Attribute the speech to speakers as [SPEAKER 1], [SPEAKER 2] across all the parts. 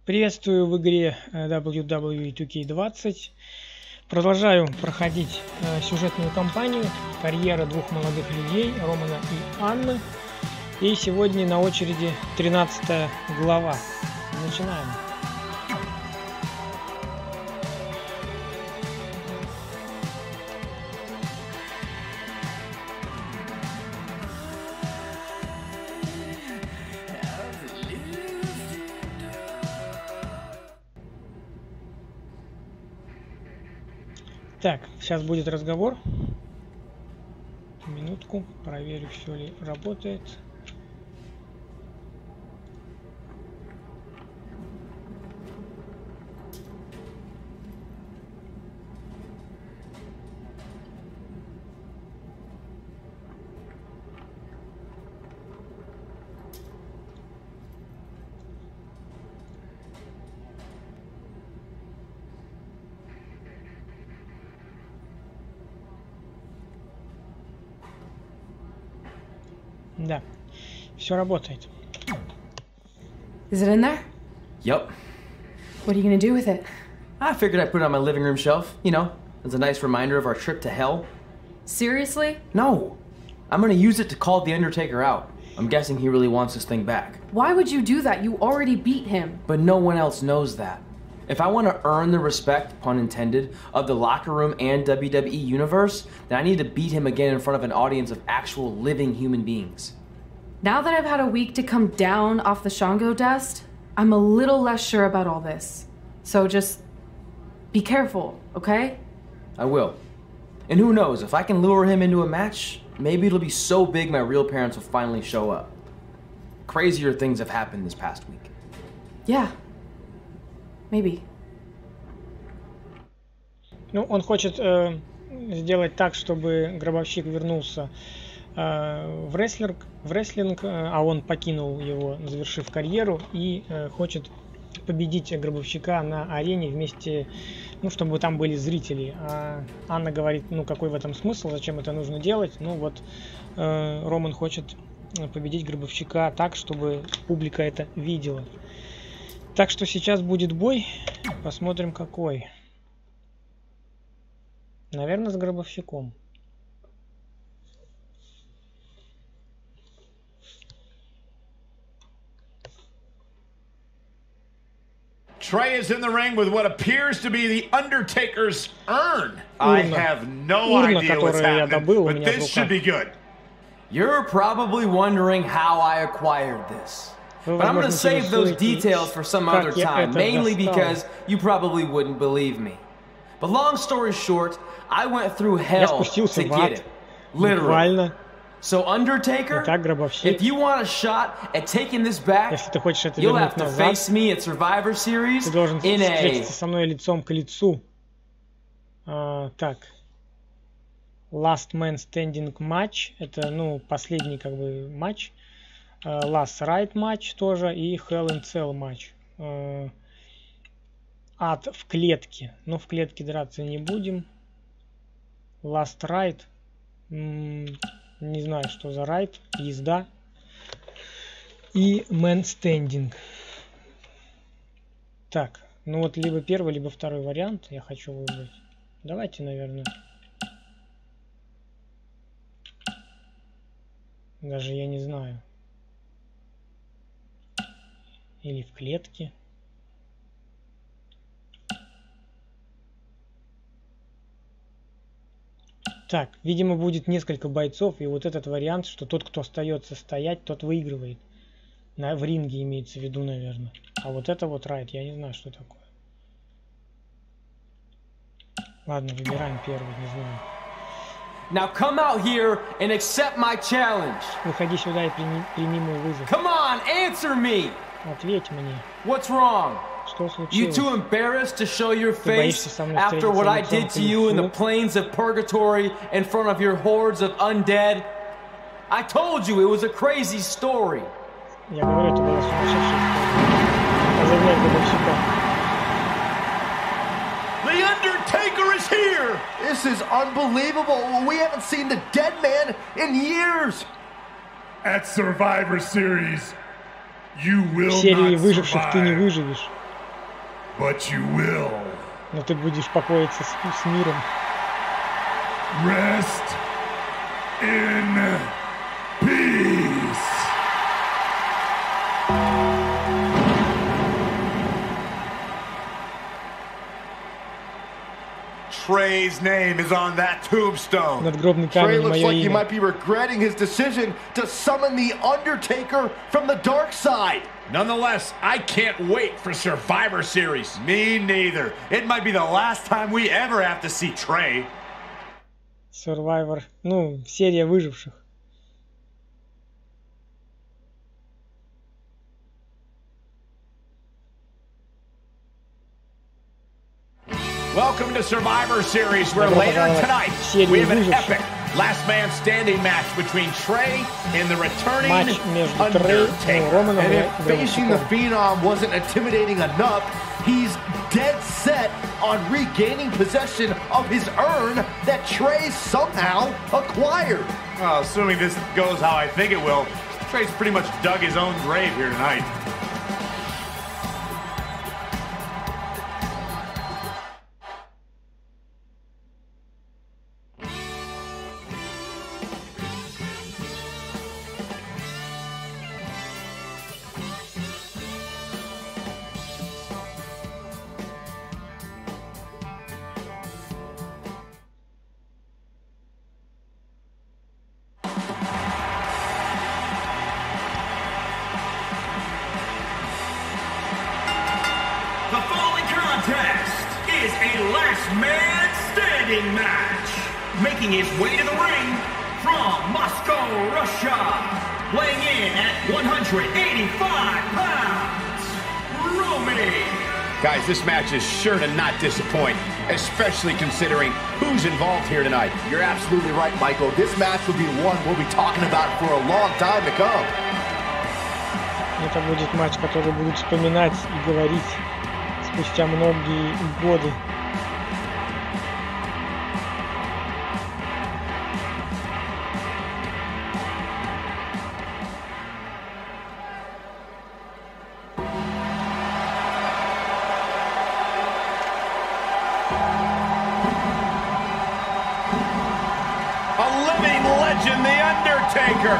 [SPEAKER 1] Приветствую в игре WWE 2K20. Продолжаю проходить сюжетную кампанию «Карьера двух молодых людей» Романа и Анны. И сегодня на очереди 13 глава. Начинаем. Так, сейчас будет разговор. Минутку, проверю, все ли работает. Да, все работает.
[SPEAKER 2] Is it in there?
[SPEAKER 3] Yep.
[SPEAKER 2] What are you gonna do with it?
[SPEAKER 3] I figured I'd put it on my living room shelf, you know, as a nice reminder of our trip to hell.
[SPEAKER 2] Seriously?
[SPEAKER 3] No. I'm gonna use it to call the Undertaker out. I'm guessing he really wants this thing back.
[SPEAKER 2] Why would you do that? You already beat him.
[SPEAKER 3] But no one else knows that. If I want to earn the respect, pun intended, of the locker room and WWE universe, then I need to beat him again in front of an audience of actual living human beings.
[SPEAKER 2] Now that I've had a week to come down off the Shango dust, I'm a little less sure about all this. So just be careful, okay?
[SPEAKER 3] I will. And who knows, if I can lure him into a match, maybe it'll be so big my real parents will finally show up. Crazier things have happened this past week.
[SPEAKER 2] Yeah. Maybe.
[SPEAKER 1] Ну, он хочет сделать так, чтобы гробовщик вернулся в рестлинг, а он покинул его, завершив карьеру, и хочет победить гробовщика на арене вместе, ну, чтобы там были зрители. А Анна говорит, ну, какой в этом смысл, зачем это нужно делать? Ну, вот Роман хочет победить гробовщика так, чтобы публика это видела. Так что сейчас будет бой, посмотрим какой. Наверное, с гробовщиком.
[SPEAKER 4] Trey is in the ring with what appears to be the Undertaker's urn. I have no idea what's happening, but this should be good.
[SPEAKER 3] You're probably wondering how I acquired this. But I'm going to save those details for some other time, mainly because you probably wouldn't believe me. But long story short, I went through hell to get it. Literally. So Undertaker, if you want a shot at taking this back, you'll have to face me at Survivor Series in a...
[SPEAKER 1] со мной лицом к лицу. Так. Last Man Standing матч. Это, ну, последний, как бы, матч. Last Ride матч тоже. И Hell in Cell матч. Ад в клетке. Но в клетке драться не будем. Last Ride. Не знаю, что за райд. Езда. И Man Standing. Так. Ну вот либо первый, либо второй вариант я хочу выбрать. Давайте, наверное. Даже я не знаю. Или в клетке. Так, видимо, будет несколько бойцов, и вот этот вариант, что тот, кто остается стоять, тот выигрывает. В ринге имеется в виду, наверное. А вот это вот райд, я не знаю, что такое. Ладно, выбираем первый, не знаю.
[SPEAKER 3] Now come out here and accept my challenge.
[SPEAKER 1] Выходи сюда и прими мой вызов.
[SPEAKER 3] Come on, answer me.
[SPEAKER 1] Ответь мне.
[SPEAKER 3] What's wrong?
[SPEAKER 1] Что случилось?
[SPEAKER 3] You too embarrassed to show your face after what I did to you in the plains of purgatory in front of your hordes of undead? I told you it was a crazy story.
[SPEAKER 1] Я говорю, это была сумасшедшая история. Озовняй гробовщика.
[SPEAKER 4] The Undertaker is here!
[SPEAKER 5] This is unbelievable. We haven't seen the dead man in years.
[SPEAKER 4] At Survivor Series,
[SPEAKER 1] В серии выживших ты не выживешь. Но ты будешь покоиться с миром.
[SPEAKER 4] Rest in peace. Trey's name is on that tombstone.
[SPEAKER 5] Trey looks like he might be regretting his decision to summon the Undertaker from the dark side.
[SPEAKER 4] Nonetheless, I can't wait for Survivor Series. Me neither. It might be the last time we ever have to see Trey.
[SPEAKER 1] Survivor, ну, серия выживших.
[SPEAKER 4] Welcome to Survivor Series, where later tonight we have an epic last man standing match between Trey and the returning Undertaker.
[SPEAKER 5] And if facing the Phenom wasn't intimidating enough, he's dead set on regaining possession of his urn that Trey somehow acquired.
[SPEAKER 4] Well, assuming this goes how I think it will, Trey's pretty much dug his own grave here tonight.
[SPEAKER 6] The following contest is a last man standing match. Making his way to the ring from Moscow, Russia, weighing in at 185 pounds, Romy.
[SPEAKER 4] Guys, this match is sure to not disappoint, especially considering who's involved here tonight.
[SPEAKER 5] You're absolutely right, Michael. This match will be one we'll be talking about for a long time to come.
[SPEAKER 1] Это будет матч, который будут вспоминать и говорить спустя многие годы.
[SPEAKER 4] A living legend, the Undertaker.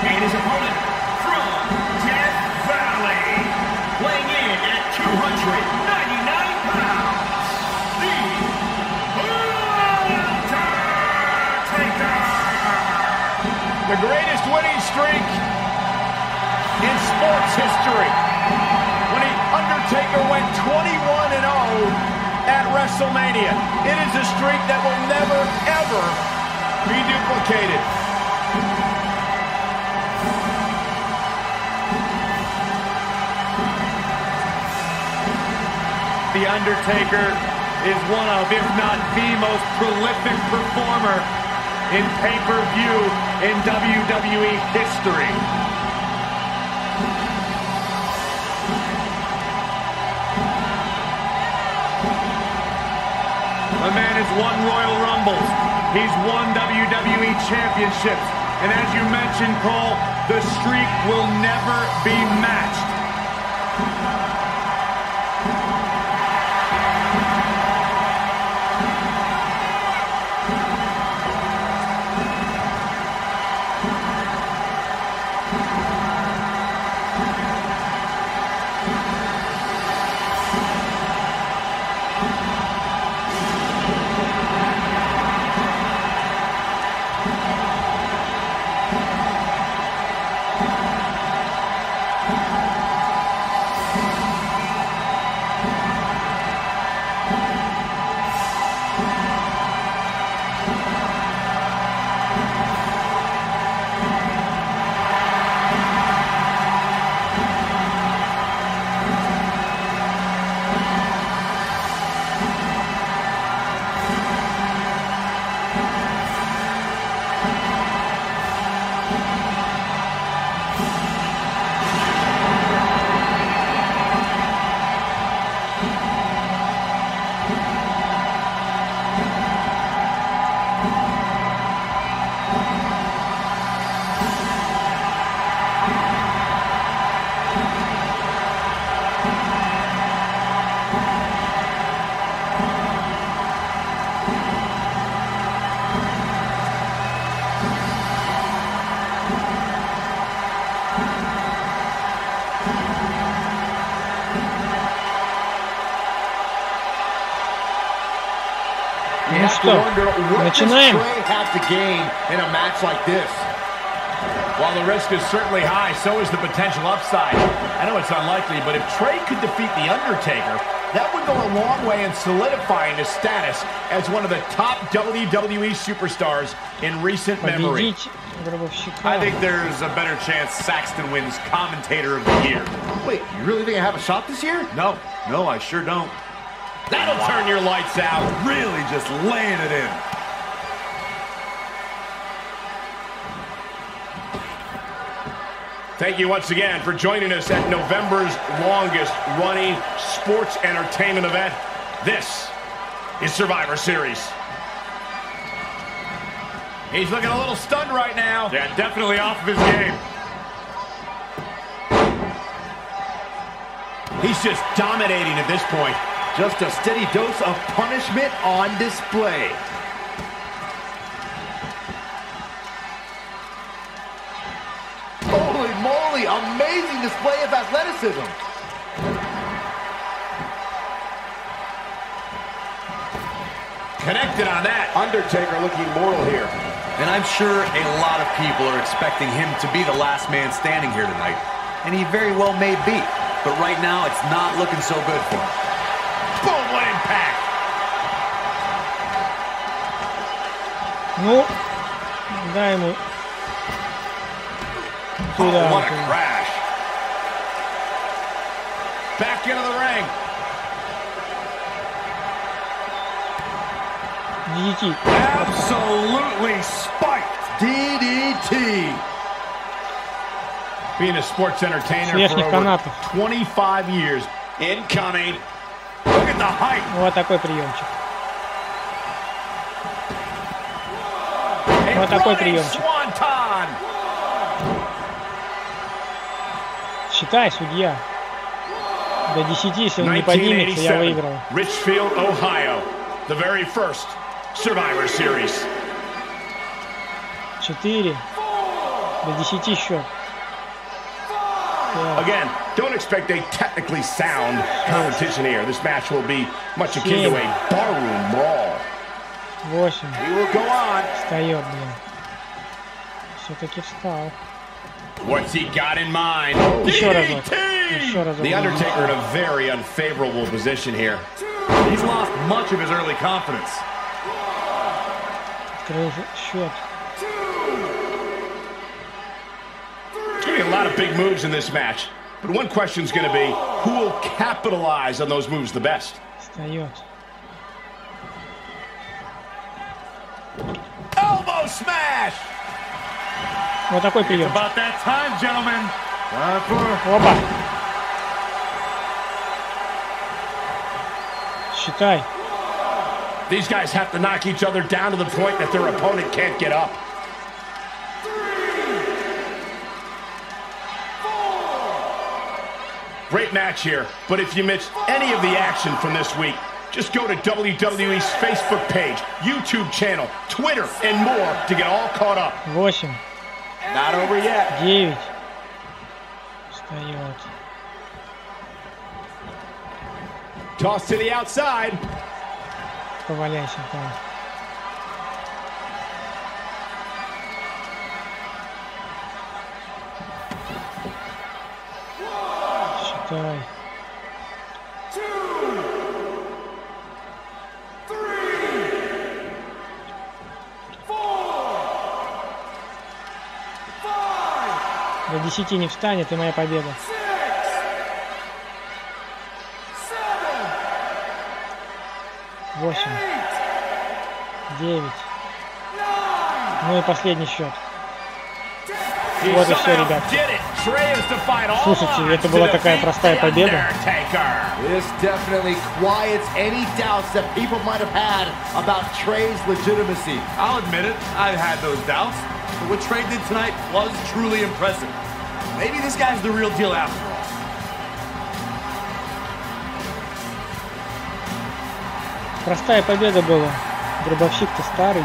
[SPEAKER 6] And his opponent from Death Valley, weighing in at 299 pounds, the Undertaker.
[SPEAKER 4] The greatest winning streak in sports history. When the Undertaker went 21-0 at WrestleMania. It is a streak that will never, ever be duplicated. The Undertaker is one of, if not the most prolific performer in pay-per-view in WWE history. The man has won Royal Rumbles. He's won WWE championships. And as you mentioned, Cole, the streak will never be matched.
[SPEAKER 1] Ну что, начинаем.
[SPEAKER 4] While the risk is certainly high, so is the potential upside. I know it's unlikely, but if Trey could defeat The Undertaker, that would go a long way in solidifying his status as one of the top WWE superstars in recent memory.
[SPEAKER 7] I think there's a better chance Saxton wins Commentator of the Year.
[SPEAKER 5] Wait, you really think I have a shot this year?
[SPEAKER 7] No, I sure don't.
[SPEAKER 4] That'll turn your lights out.
[SPEAKER 7] Really just laying it in.
[SPEAKER 4] Thank you once again for joining us at November's longest running sports entertainment event. This is Survivor Series. He's looking a little stunned right now.
[SPEAKER 7] Yeah, definitely off of his game.
[SPEAKER 4] He's just dominating at this point.
[SPEAKER 5] Just a steady dose of punishment on display. Holy moly, amazing display of athleticism.
[SPEAKER 4] Connected on that.
[SPEAKER 7] Undertaker looking mortal here. And I'm sure a lot of people are expecting him to be the last man standing here tonight. And he very well may be. But right now, it's not looking so good for him.
[SPEAKER 4] Boom, what impact.
[SPEAKER 1] Ну, дай ему туда.
[SPEAKER 4] What a crash. Back into the ring.
[SPEAKER 1] DDT.
[SPEAKER 4] Absolutely spiked.
[SPEAKER 5] DDT.
[SPEAKER 4] Being a sports entertainer for over 25 years. Incoming. Look at the height.
[SPEAKER 1] Вот такой приемчик. Вот такой приемчик. Считай, судья. До 10, если он не поднимется, я выиграл.
[SPEAKER 4] Richfield, Ohio. The very first Survivor Series.
[SPEAKER 1] 4. До 10 счет.
[SPEAKER 4] Again, don't expect a technically sound competition here. This match will be much akin to a barroom brawl.
[SPEAKER 1] 8.
[SPEAKER 4] He will go on.
[SPEAKER 1] Встает, блин. Все-таки встал.
[SPEAKER 4] What's he got in mind?
[SPEAKER 1] Еще разок. Еще разок.
[SPEAKER 4] The Undertaker in a very unfavorable position here.
[SPEAKER 7] He's lost much of his early confidence.
[SPEAKER 1] Открыл счет.
[SPEAKER 4] There's going to be a lot of big moves in this match. But one question is going to be, who will capitalize on those moves the best?
[SPEAKER 1] Встает.
[SPEAKER 4] Elbow smash!
[SPEAKER 1] Вот такой прием.
[SPEAKER 7] About that time, gentlemen.
[SPEAKER 1] Опа. Считай.
[SPEAKER 4] These guys have to knock each other down to the point that their opponent can't get up.
[SPEAKER 7] 3, 4.
[SPEAKER 4] Great match here, but if you missed any of the action from this week, just go to WWE's Facebook page, YouTube channel, Twitter, and more to get all caught up.
[SPEAKER 1] 8.
[SPEAKER 4] Not over yet.
[SPEAKER 1] 9. Встает.
[SPEAKER 4] Toss to the outside.
[SPEAKER 1] Поваляйся там. Считай.
[SPEAKER 7] 2, 3, 4, 5.
[SPEAKER 1] До 10 не встанет, и моя победа. 8. 9. Ну и последний счет. Вот и все, ребят. Слушайте, это была такая простая победа.
[SPEAKER 5] This definitely quiets any doubts that people might have had about Trey's legitimacy.
[SPEAKER 7] I'll admit it, I've had those doubts. But what Trey did tonight was truly impressive. Maybe this guy's the real deal after all.
[SPEAKER 1] Простая победа была. Гробовщик-то старый.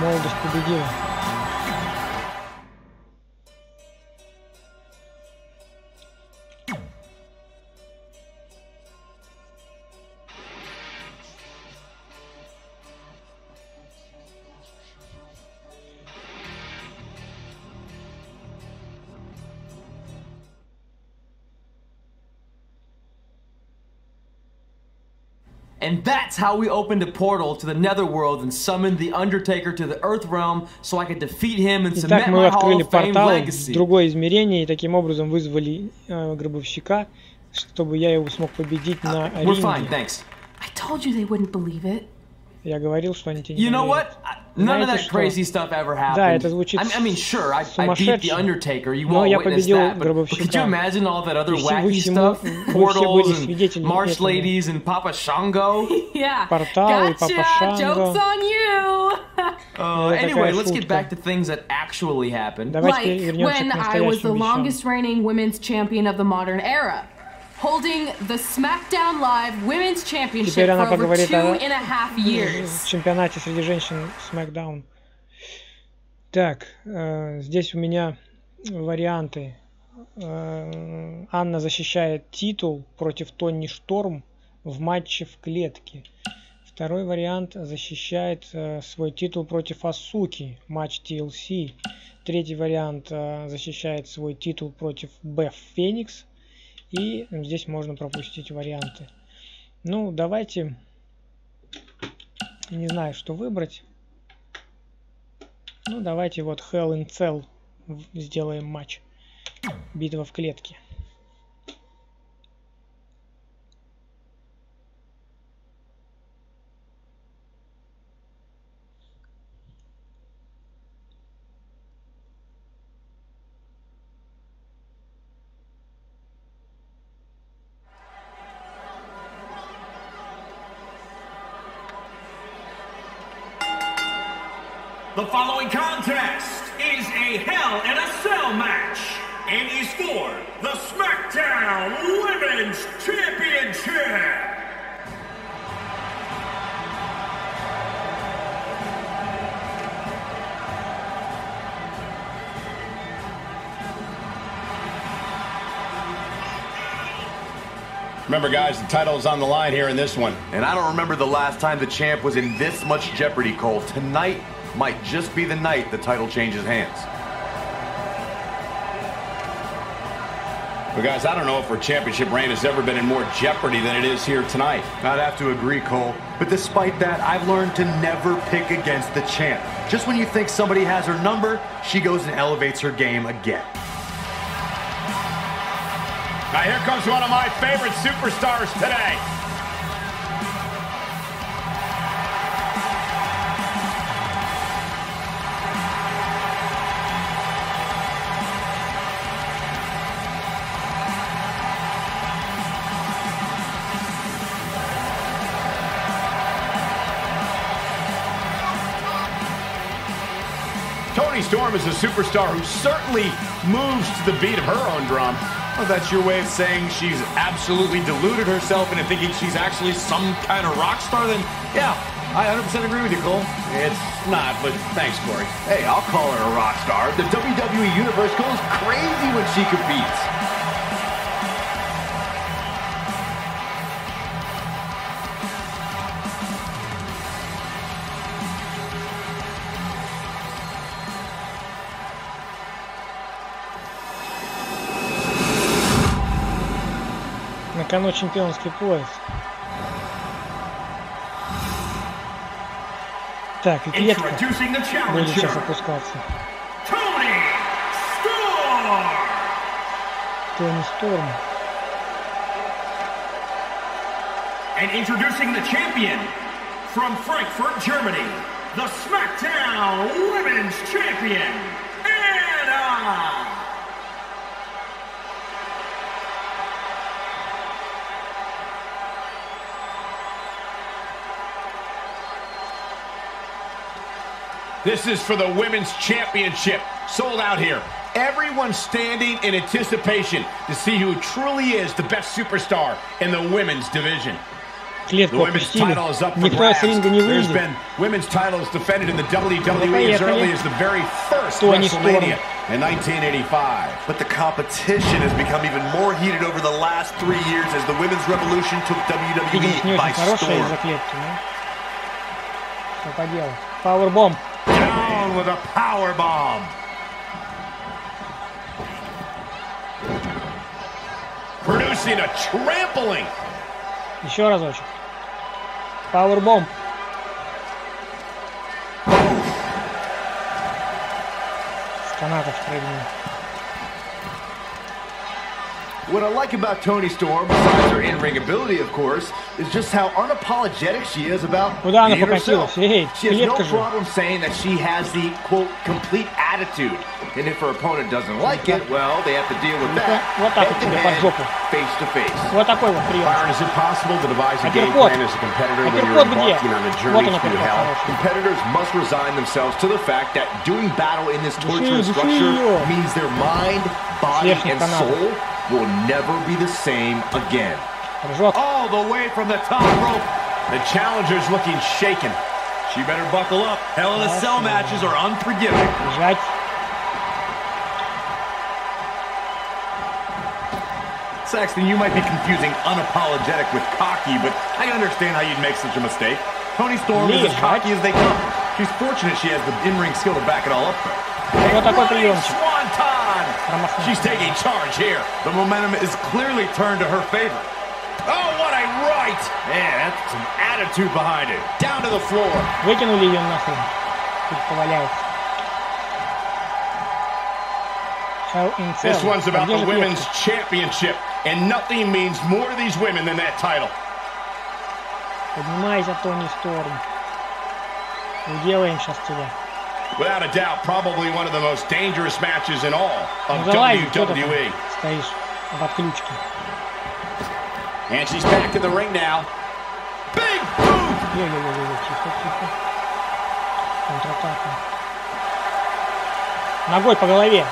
[SPEAKER 1] Молодость победила.
[SPEAKER 3] And that's how we opened a portal to the netherworld and summoned the Undertaker to the Earth realm so I could defeat him and cement my Hall of Fame legacy.
[SPEAKER 1] В другое измерение и таким образом вызвали гробовщика, чтобы я его смог победить на ринге.
[SPEAKER 3] We're fine, thanks.
[SPEAKER 2] I told you they wouldn't believe it.
[SPEAKER 1] Я говорил, что они тебе не
[SPEAKER 3] You know
[SPEAKER 1] поверят.
[SPEAKER 3] what? None of that crazy stuff ever happened.
[SPEAKER 1] Да, это звучит
[SPEAKER 3] I mean, sure, I beat the Undertaker. You won't witness that. But could you imagine all that other wacky stuff? Portals and March ladies and Papa Shango?
[SPEAKER 2] Yeah.
[SPEAKER 1] Порталы, Папа Шанго.
[SPEAKER 2] Joke's on you.
[SPEAKER 3] Anyway, let's get back to things that actually happened.
[SPEAKER 2] Like when I was the longest reigning women's champion of the modern era, holding the SmackDown Live Women's Championship for over 2.5 years.
[SPEAKER 1] В чемпионате среди женщин SmackDown. Так, здесь у меня варианты. Анна защищает титул против Тони Шторм в матче в клетке. Второй вариант защищает свой титул против Асуки, матч TLC. Третий вариант защищает свой титул против Беф Феникс. И здесь можно пропустить варианты. Ну, давайте... Не знаю, что выбрать. Ну, давайте вот Hell in Cell сделаем матч. Битва в клетке.
[SPEAKER 6] The following contest is a Hell in a Cell match and is for the SmackDown Women's Championship.
[SPEAKER 4] Remember, guys, the title is on the line here in this one.
[SPEAKER 7] And I don't remember the last time the champ was in this much jeopardy, Cole. Tonight might just be the night the title changes hands.
[SPEAKER 4] But guys, I don't know if her championship reign has ever been in more jeopardy than it is here tonight.
[SPEAKER 7] I'd have to agree, Cole. But despite that, I've learned to never pick against the champ. Just when you think somebody has her number, she goes and elevates her game again.
[SPEAKER 4] Now here comes one of my favorite superstars today. Toni Storm is a superstar who certainly moves to the beat of her own drum.
[SPEAKER 8] Well, that's your way of saying she's absolutely deluded herself into thinking she's actually some kind of rock star? Then, yeah, I 100% agree with you, Cole.
[SPEAKER 4] It's not, but thanks, Corey.
[SPEAKER 7] Hey, I'll call her a rock star.
[SPEAKER 5] The WWE Universe goes crazy when she competes.
[SPEAKER 1] На кону чемпионский пояс. Так, и клетка будет сейчас опускаться. Тони Сторм.
[SPEAKER 6] And introducing the champion from Frankfurt, Germany, the SmackDown Women's Champion, Anna.
[SPEAKER 4] This is for the Women's Championship. Sold out here. Everyone's standing in anticipation to see who truly is the best superstar in the women's division. The women's title is up for grabs. There's been women's titles defended in the WWE as early as the very first WrestleMania in 1985.
[SPEAKER 7] But the competition has become even more heated over the last 3 years as the women's revolution took WWE by storm.
[SPEAKER 1] Powerbomb.
[SPEAKER 4] Down with a powerbomb. Producing a trampling.
[SPEAKER 1] Еще разочек. Пауэрбомб. С канатов прыгнул.
[SPEAKER 5] What I like about Toni Storm, besides her in-ring ability, of course, is just how unapologetic she is about being herself. She has no problem saying that she has the, quote, complete attitude. And if her opponent doesn't like it, well, they have to deal with that head-to-head, face-to-face.
[SPEAKER 4] Byron, is it possible to devise a game plan as a competitor when you're embarking on a journey through hell?
[SPEAKER 5] Competitors must resign themselves to the fact that doing battle in this torturous structure means their mind, body, and soul will never be the same again.
[SPEAKER 4] All the way from the top rope. The challenger's looking shaken. She better buckle up. Hell in a Cell matches are unforgiving.
[SPEAKER 8] Saxton, you might be confusing unapologetic with cocky, but I can understand how you'd make such a mistake. Toni Storm is as cocky as they come. She's fortunate she has the in-ring skill to back it all up, though.
[SPEAKER 4] She's taking charge here.
[SPEAKER 8] The momentum is clearly turned to her favor.
[SPEAKER 4] Oh, what a right! Man, that's some attitude behind it. Down to the floor.
[SPEAKER 1] Выкинули ее нахрен. Пусть поваляется.
[SPEAKER 4] This one's about the women's championship, and nothing means more to these women than that title.
[SPEAKER 1] Поднимайся, Тони Сторм. Уделаем сейчас тебя.
[SPEAKER 4] Without a doubt, probably one of the most dangerous matches in all of WWE.
[SPEAKER 1] Стоишь в отключке.
[SPEAKER 4] And she's back in the ring now. Big boot!
[SPEAKER 1] Тихо. Контратака. Ногой по голове.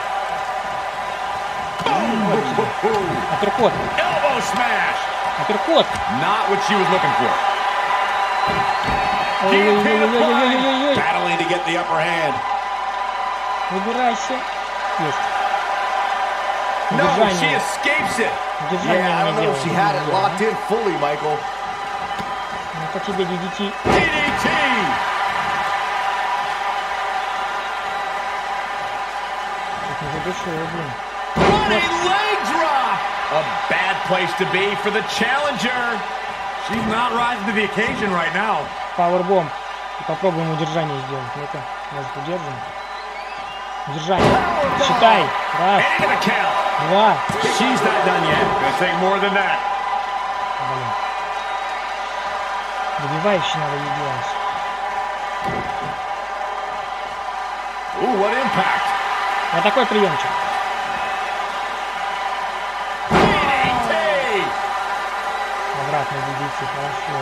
[SPEAKER 1] Апперкот.
[SPEAKER 4] Elbow smash.
[SPEAKER 1] Апперкот.
[SPEAKER 8] Not what she was looking for.
[SPEAKER 4] Battling to get the upper hand.
[SPEAKER 1] Выбирайся. Есть.
[SPEAKER 4] No, she escapes it.
[SPEAKER 5] Yeah, I don't know if she had it locked in fully, Michael.
[SPEAKER 1] Это тебе DDT.
[SPEAKER 4] DDT. Running leg drop. A bad place to be for the challenger.
[SPEAKER 8] She's not rising to the occasion right now.
[SPEAKER 1] Пауэрбомб. Попробуем удержание сделать. Ну-ка, может удержим. Удержание. Считай. Раз. Два.
[SPEAKER 4] She's not done yet. Gonna take more than that.
[SPEAKER 1] Блин. Добивающий надо ей делать.
[SPEAKER 4] Ooh, what impact.
[SPEAKER 1] Вот такой приемчик. Обратно DDT, хорошо.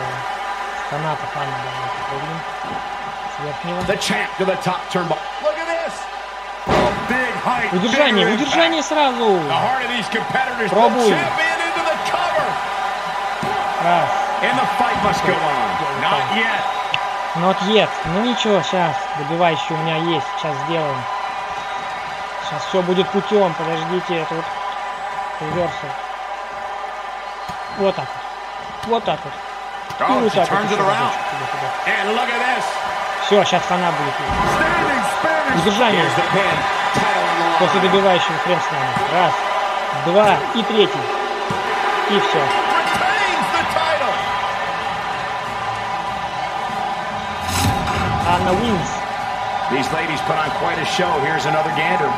[SPEAKER 1] С канатов Анна давайте прыгнем. С верхнего. Удержание сразу. Пробуй. Раз. Not yet. Ну ничего, сейчас. Добивающий у меня есть. Сейчас сделаем. Сейчас все будет путем. Подождите, это вот реверсал. Вот так вот. Вот так вот. И вот так вот. Все, сейчас хана будет. Удержание. После добивающего хрен с нами. Раз, два и третий. И все. Anna wins.
[SPEAKER 4] These ladies put on quite a show. Here's another gander.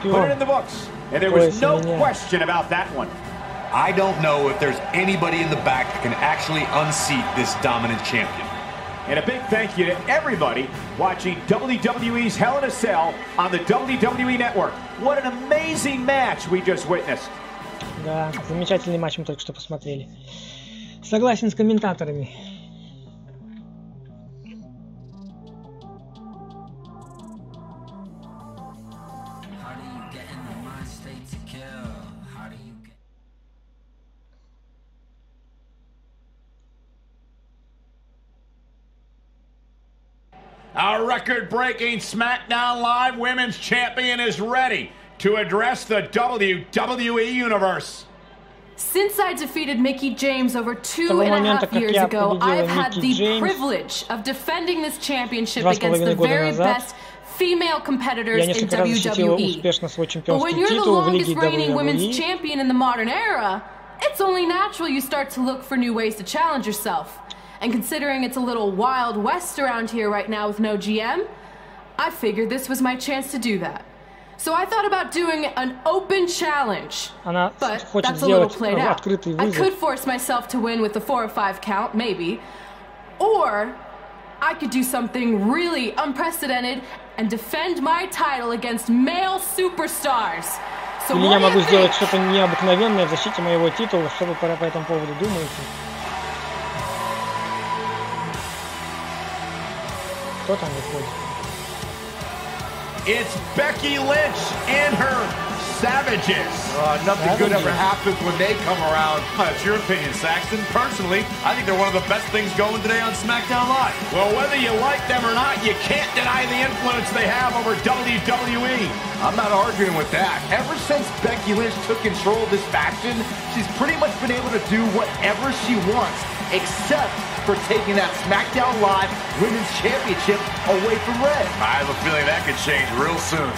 [SPEAKER 1] Put it
[SPEAKER 4] in the books, and there was no question about that one.
[SPEAKER 7] I don't know if there's anybody in the back that can actually unseat this dominant champion.
[SPEAKER 4] And a big thank you to everybody watching WWE's Hell in a Cell on the WWE Network. What an amazing match we just witnessed.
[SPEAKER 1] Да, замечательный матч мы только что посмотрели. Согласен с комментаторами.
[SPEAKER 4] Our record-breaking SmackDown Live Women's Champion is ready to address the WWE Universe.
[SPEAKER 2] Since I defeated Mickie James over 2.5 years ago, I've had the privilege of defending this championship against the very best female competitors in WWE. But when you're the longest reigning women's champion in the modern era, it's only natural you start to look for new ways to challenge yourself. And considering it's a little Wild West around here right now with no GM, I figured this was my chance to do that. So I thought about doing an open challenge, but that's a little played out. I could force myself to win with the 4 or 5 count, maybe. Or I could do something really unprecedented and defend my title against male superstars. So
[SPEAKER 1] Или я могу сделать что-то необыкновенное в защите моего титула, что вы по этому поводу думаете? Кто там выходит?
[SPEAKER 4] It's Becky Lynch and her Savages.
[SPEAKER 8] Nothing good ever happens when they come around. That's your opinion, Saxton. Personally, I think they're one of the best things going today on SmackDown Live.
[SPEAKER 4] Well, whether you like them or not, you can't deny the influence they have over WWE.
[SPEAKER 5] I'm not arguing with that. Ever since Becky Lynch took control of this faction, she's pretty much been able to do whatever she wants, except for taking that SmackDown Live Women's Championship away from Red.
[SPEAKER 8] I have a feeling that could change real soon.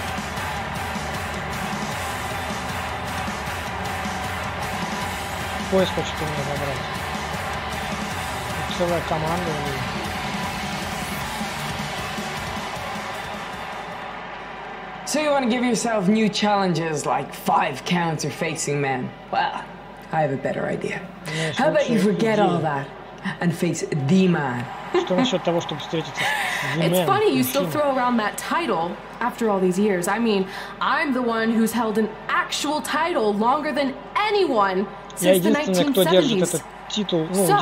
[SPEAKER 1] Пояс хочет у меня забрать. Целая команда у нее.
[SPEAKER 9] So you want to give yourself new challenges like 5 counts or facing men? Well, I have a better idea. How about you forget all that and face the man?
[SPEAKER 2] It's funny you still throw around that title after all these years. I mean, I'm the one who's held an actual title longer than anyone since the 1970s. So,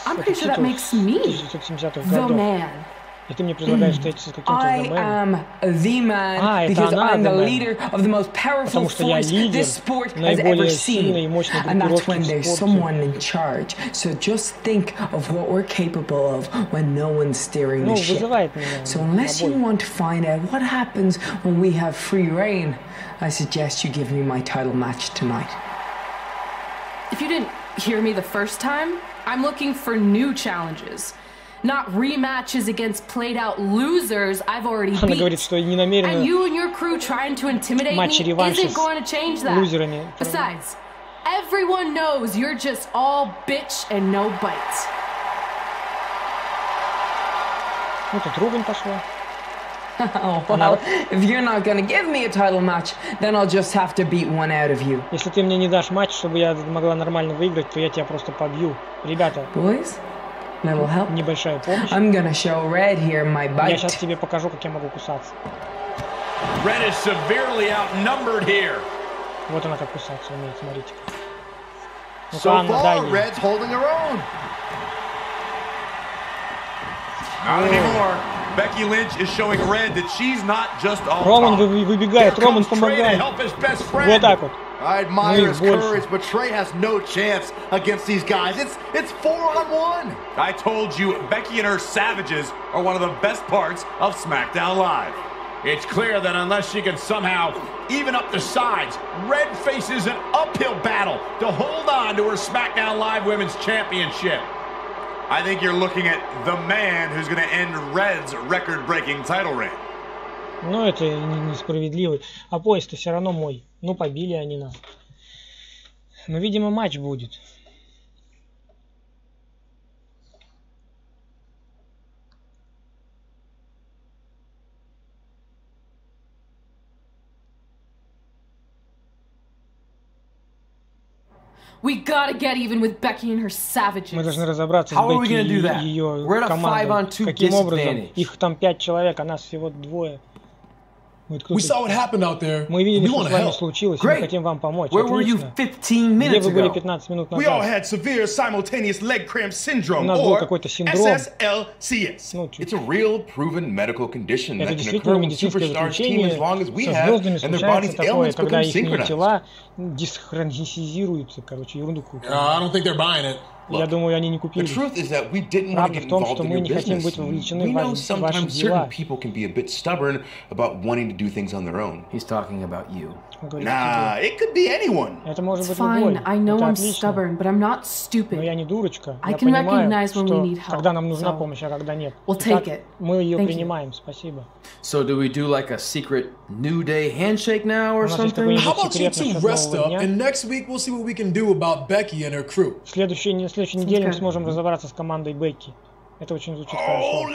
[SPEAKER 2] I'm pretty sure that makes me the man.
[SPEAKER 1] И ты мне предлагаешь встретиться с каким-то
[SPEAKER 9] I am the man because I'm the leader of the most powerful force this sport has ever seen. And that's when there's someone in charge. So just think of what we're capable of when no one's steering the ship. So unless you want to find out what happens when we have free reign, I suggest you give me my title match tonight.
[SPEAKER 2] If you didn't hear me the first time, I'm looking for new challenges. Not rematches against played-out losers I've already beat. And you and your crew trying to intimidate me isn't going to change that. Besides, everyone knows you're just all bitch and no bites.
[SPEAKER 9] Oh, well, if you're not going to give me a title match, then I'll just have to beat one out of you.
[SPEAKER 1] Если ты мне не дашь матч, чтобы я могла нормально выиграть, то я тебя просто побью. Ребята.
[SPEAKER 9] Boys? That'll help.
[SPEAKER 1] Небольшая помощь.
[SPEAKER 9] I'm gonna show Red here my bite.
[SPEAKER 1] Я сейчас тебе покажу, как я могу кусаться.
[SPEAKER 4] Red is severely outnumbered here.
[SPEAKER 1] Вот она как кусаться умеет, смотрите.
[SPEAKER 5] So far, Red's holding her own.
[SPEAKER 8] Not anymore. Becky Lynch is showing Red that she's not just all
[SPEAKER 1] Роман выбегает, Роман помогает. Вот так вот.
[SPEAKER 5] I admire his courage, but Trey has no chance against these guys. It's 4-on-1.
[SPEAKER 8] I told you, Becky and her Savages are one of the best parts of SmackDown Live.
[SPEAKER 4] It's clear that unless she can somehow even up the sides, Red faces an uphill battle to hold on to her SmackDown Live Women's Championship.
[SPEAKER 8] I think you're looking at the man who's going to end Red's record-breaking title reign.
[SPEAKER 1] Но это несправедливо. А пояс-то все равно мой. Ну, побили они нас. Но, видимо, матч будет.
[SPEAKER 2] We gotta get even with Becky and her Savages.
[SPEAKER 1] Мы должны разобраться с Бекки и ее командой. Каким образом? Их там 5 человек, а нас всего 2.
[SPEAKER 10] We saw what happened out there.
[SPEAKER 1] Мы видели, что с вами случилось, и мы хотим вам помочь. Отлично. Где вы были 15 минут назад?
[SPEAKER 10] We all had severe simultaneous leg cramp syndrome,
[SPEAKER 1] У нас был какой-то синдром.
[SPEAKER 10] SSLCS. It's a real proven medical condition that can occur when superstars team as long as we have, and their body's ailments become synchronized.
[SPEAKER 1] Тела дисхронизируются, короче, ерунду какую-то.
[SPEAKER 10] I don't think they're buying it.
[SPEAKER 1] Я думаю, они не купили. Правда в том, что мы не хотим быть вовлечены в ваши дела.
[SPEAKER 3] He's talking about you.
[SPEAKER 8] Nah, it could be anyone.
[SPEAKER 1] Это может быть
[SPEAKER 2] fine.
[SPEAKER 1] любой.
[SPEAKER 2] I know
[SPEAKER 1] Это
[SPEAKER 2] I'm
[SPEAKER 1] отлично.
[SPEAKER 2] stubborn, but I'm not stupid.
[SPEAKER 1] Но я не дурочка.
[SPEAKER 2] I
[SPEAKER 1] Я
[SPEAKER 2] can
[SPEAKER 1] понимаю,
[SPEAKER 2] recognize when we
[SPEAKER 1] что
[SPEAKER 2] need help.
[SPEAKER 1] когда нам нужна
[SPEAKER 2] So
[SPEAKER 1] помощь, а когда нет.
[SPEAKER 2] we'll
[SPEAKER 1] Итак,
[SPEAKER 2] take it.
[SPEAKER 1] мы ее
[SPEAKER 2] Thank
[SPEAKER 1] принимаем. Спасибо.
[SPEAKER 3] So do we do like a secret New Day handshake now or something?
[SPEAKER 11] How about you two rest up, and next week we'll see what we can do about Becky and her crew.
[SPEAKER 1] В следующей неделе мы сможем разобраться с командой Бекки. Это очень звучит хорошо.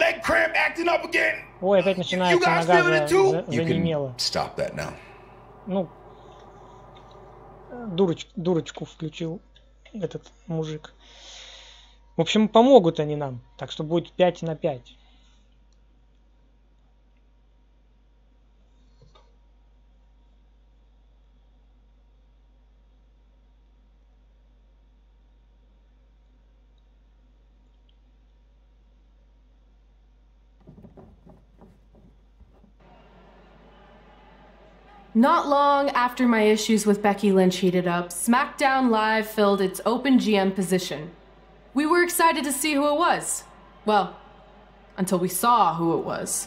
[SPEAKER 1] Ой, опять начинается нога занемела. Ну, дурочку включил этот мужик. В общем, помогут они нам. Так что будет 5 на 5.
[SPEAKER 2] Not long after my issues with Becky Lynch heated up, SmackDown Live filled its open GM position. We were excited to see who it was. Well, until we saw who it was.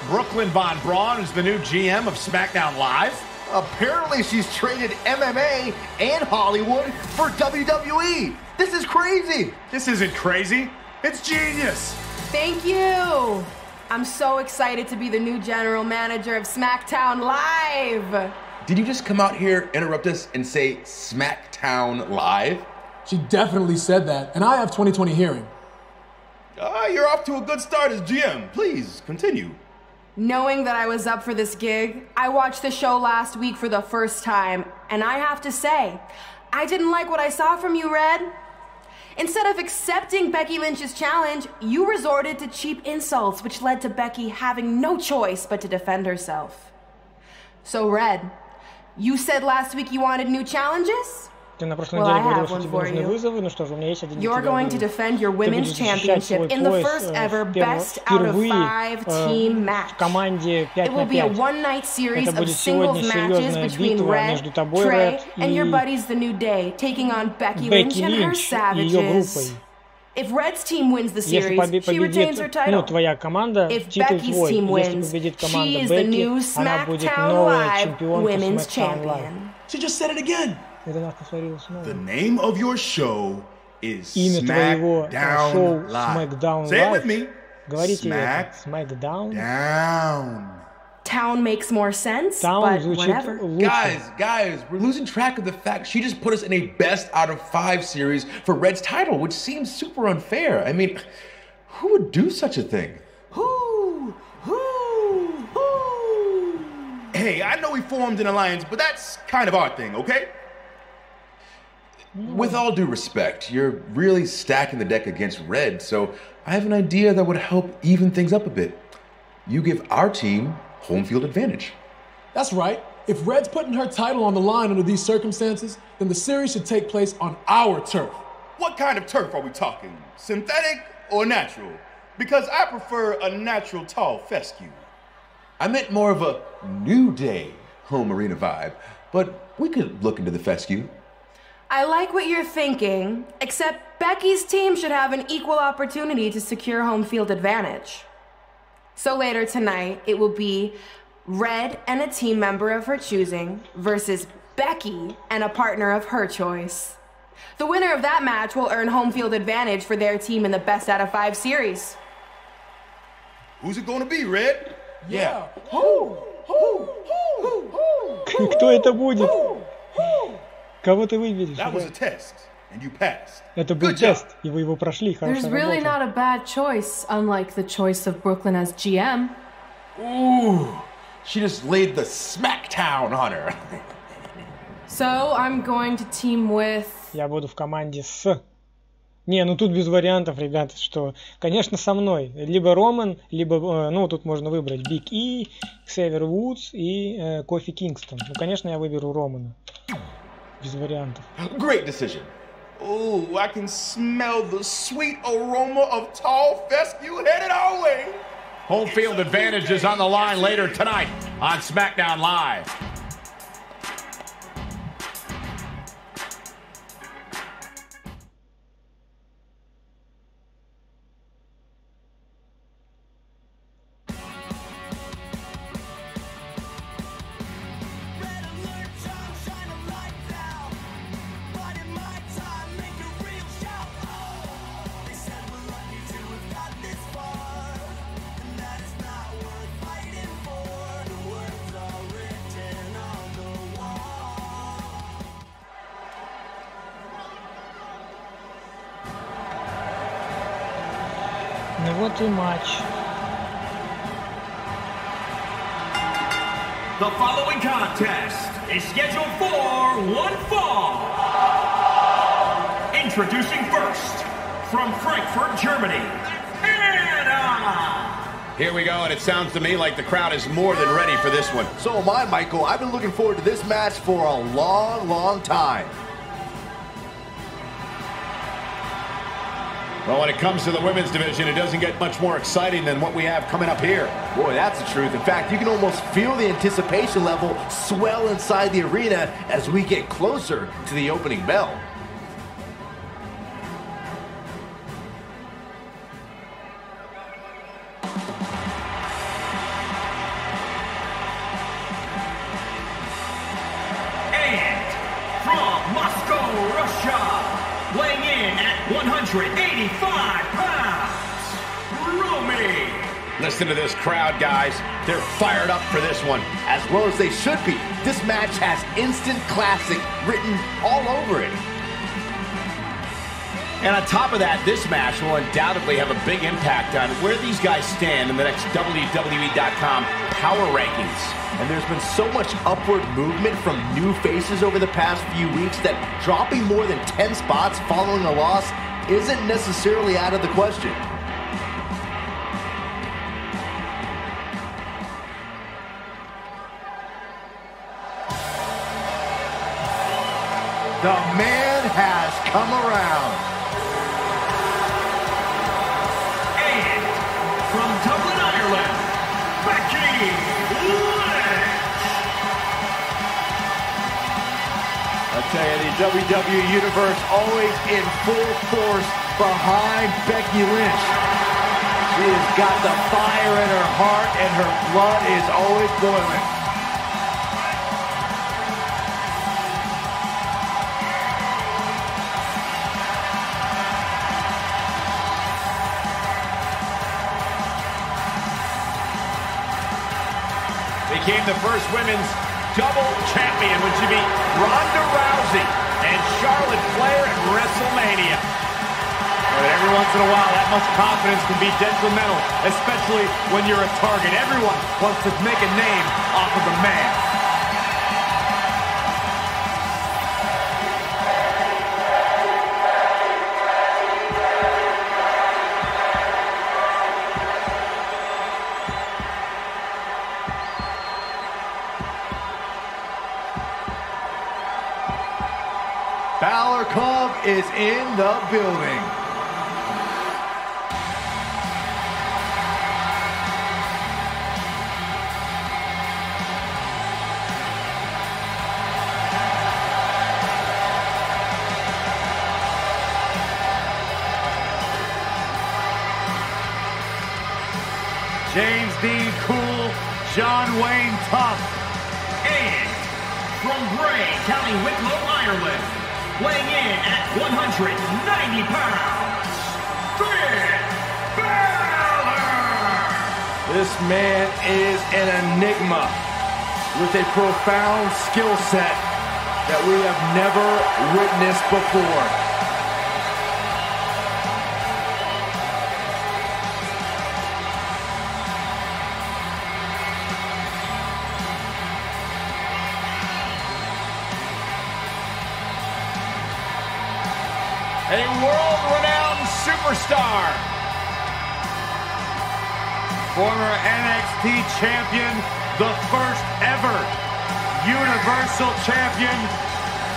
[SPEAKER 4] Brooklyn Von Braun is the new GM of SmackDown Live.
[SPEAKER 5] Apparently she's traded MMA and Hollywood for WWE. This is crazy.
[SPEAKER 4] This isn't crazy. It's genius.
[SPEAKER 12] Thank you. I'm so excited to be the new general manager of SmackDown Live.
[SPEAKER 10] Did you just come out here, interrupt us, and say SmackDown Live?
[SPEAKER 11] She definitely said that, and I have 20/20 hearing.
[SPEAKER 10] You're off to a good start as GM. Please, continue.
[SPEAKER 12] Knowing that I was up for this gig, I watched the show last week for the first time, and I have to say, I didn't like what I saw from you, Red. Instead of accepting Becky Lynch's challenge, you resorted to cheap insults, which led to Becky having no choice but to defend herself. So, Red, you said last week you wanted new challenges? Well, I have one for you. You're going to defend your women's championship in the first ever best out of 5 team match. It will be a one-night series of singles matches between Red, Trey, and your buddies The New Day, taking on Becky Lynch and her Savages. If Red's team wins the series, she retains her title. If Becky's team wins, she is the new SmackDown Live Women's Champion.
[SPEAKER 11] She just said it again.
[SPEAKER 10] The name of your show is
[SPEAKER 1] SmackDown
[SPEAKER 10] Live. Say it with me.
[SPEAKER 1] SmackDown.
[SPEAKER 12] Town makes more sense, but whatever.
[SPEAKER 10] Guys, we're losing track of the fact she just put us in a best out of 5 series for Red's title, which seems super unfair. I mean, who would do such a thing?
[SPEAKER 8] Who? Hey, I know we formed an alliance, but that's kind of our thing, okay?
[SPEAKER 10] With all due respect, you're really stacking the deck against Red, so I have an idea that would help even things up a bit. You give our team home field advantage.
[SPEAKER 11] That's right. If Red's putting her title on the line under these circumstances, then the series should take place on our turf.
[SPEAKER 8] What kind of turf are we talking? Synthetic or natural? Because I prefer a natural tall fescue.
[SPEAKER 10] I meant more of a New Day home arena vibe, but we could look into the fescue.
[SPEAKER 12] I like what you're thinking, except Becky's team should have an equal opportunity to secure home field advantage. So later tonight, it will be Red and a team member of her choosing versus Becky and a partner of her choice. The winner of that match will earn home field advantage for their team in the best out of 5 series.
[SPEAKER 8] Who's it gonna be, Red?
[SPEAKER 11] Yeah.
[SPEAKER 1] Кто это будет? Кого ты выберешь?
[SPEAKER 8] That was a test, and you passed.
[SPEAKER 1] Это был тест, и вы его прошли.
[SPEAKER 2] There's really not a bad choice, unlike the choice of Brooklyn as GM.
[SPEAKER 10] Ooh, she just laid the SmackDown on her.
[SPEAKER 2] So I'm going to team with.
[SPEAKER 1] Я буду в команде с. Не, ну тут без вариантов, ребята, что, конечно, со мной. Либо Роман, либо, ну, тут можно выбрать BECKY, Xavier Woods и KOFI Kingston. Ну, конечно, я выберу Романа. Без вариантов.
[SPEAKER 8] Great decision. Ooh, I can smell the sweet aroma of tall fescue headed our way.
[SPEAKER 4] Home field advantage is on the line later tonight on SmackDown Live.
[SPEAKER 1] Ну вот и матч.
[SPEAKER 6] The following contest is scheduled for one fall. Introducing first, from Frankfurt, Germany, Anna.
[SPEAKER 4] Here we go, and it sounds to me like the crowd is more than ready for this one.
[SPEAKER 5] So am I, Michael. I've been looking forward to this match for a long, long time.
[SPEAKER 4] Well, when it comes to the women's division, it doesn't get much more exciting than what we have coming up here.
[SPEAKER 5] Boy, that's the truth. In fact, you can almost feel the anticipation level swell inside the arena as we get closer to the opening bell.
[SPEAKER 6] And from Moscow, Russia, weighing in at 185 pounds, Romy.
[SPEAKER 4] Listen to this crowd, guys. They're fired up for this one.
[SPEAKER 5] As well as they should be. This match has instant classic written all over it.
[SPEAKER 4] And on top of that, this match will undoubtedly have a big impact on where these guys stand in the next WWE.com power rankings.
[SPEAKER 5] And there's been so much upward movement from new faces over the past few weeks that dropping more than 10 spots following a loss isn't necessarily out of the question. The man has come around.
[SPEAKER 6] And from Dublin, Ireland, BECKY LYNCH.
[SPEAKER 5] I tell you, the WWE Universe always in full force behind Becky Lynch. She has got the fire in her heart and her blood is always boiling.
[SPEAKER 4] Became the first women's double champion when she beat Ronda Rousey and Charlotte Flair at WrestleMania. But every once in a while, that much confidence can be detrimental, especially when you're a target. Everyone wants to make a name off of a man.
[SPEAKER 5] Balor Club is in the building. James Dean Cool, John Wayne Tough.
[SPEAKER 6] And from Bray, County Wicklow, Ireland, weighing in at 190 pounds, Finn Balor!
[SPEAKER 5] This man is an enigma with a profound skill set that we have never witnessed before.
[SPEAKER 4] A world-renowned superstar. Former NXT champion, the first ever Universal champion,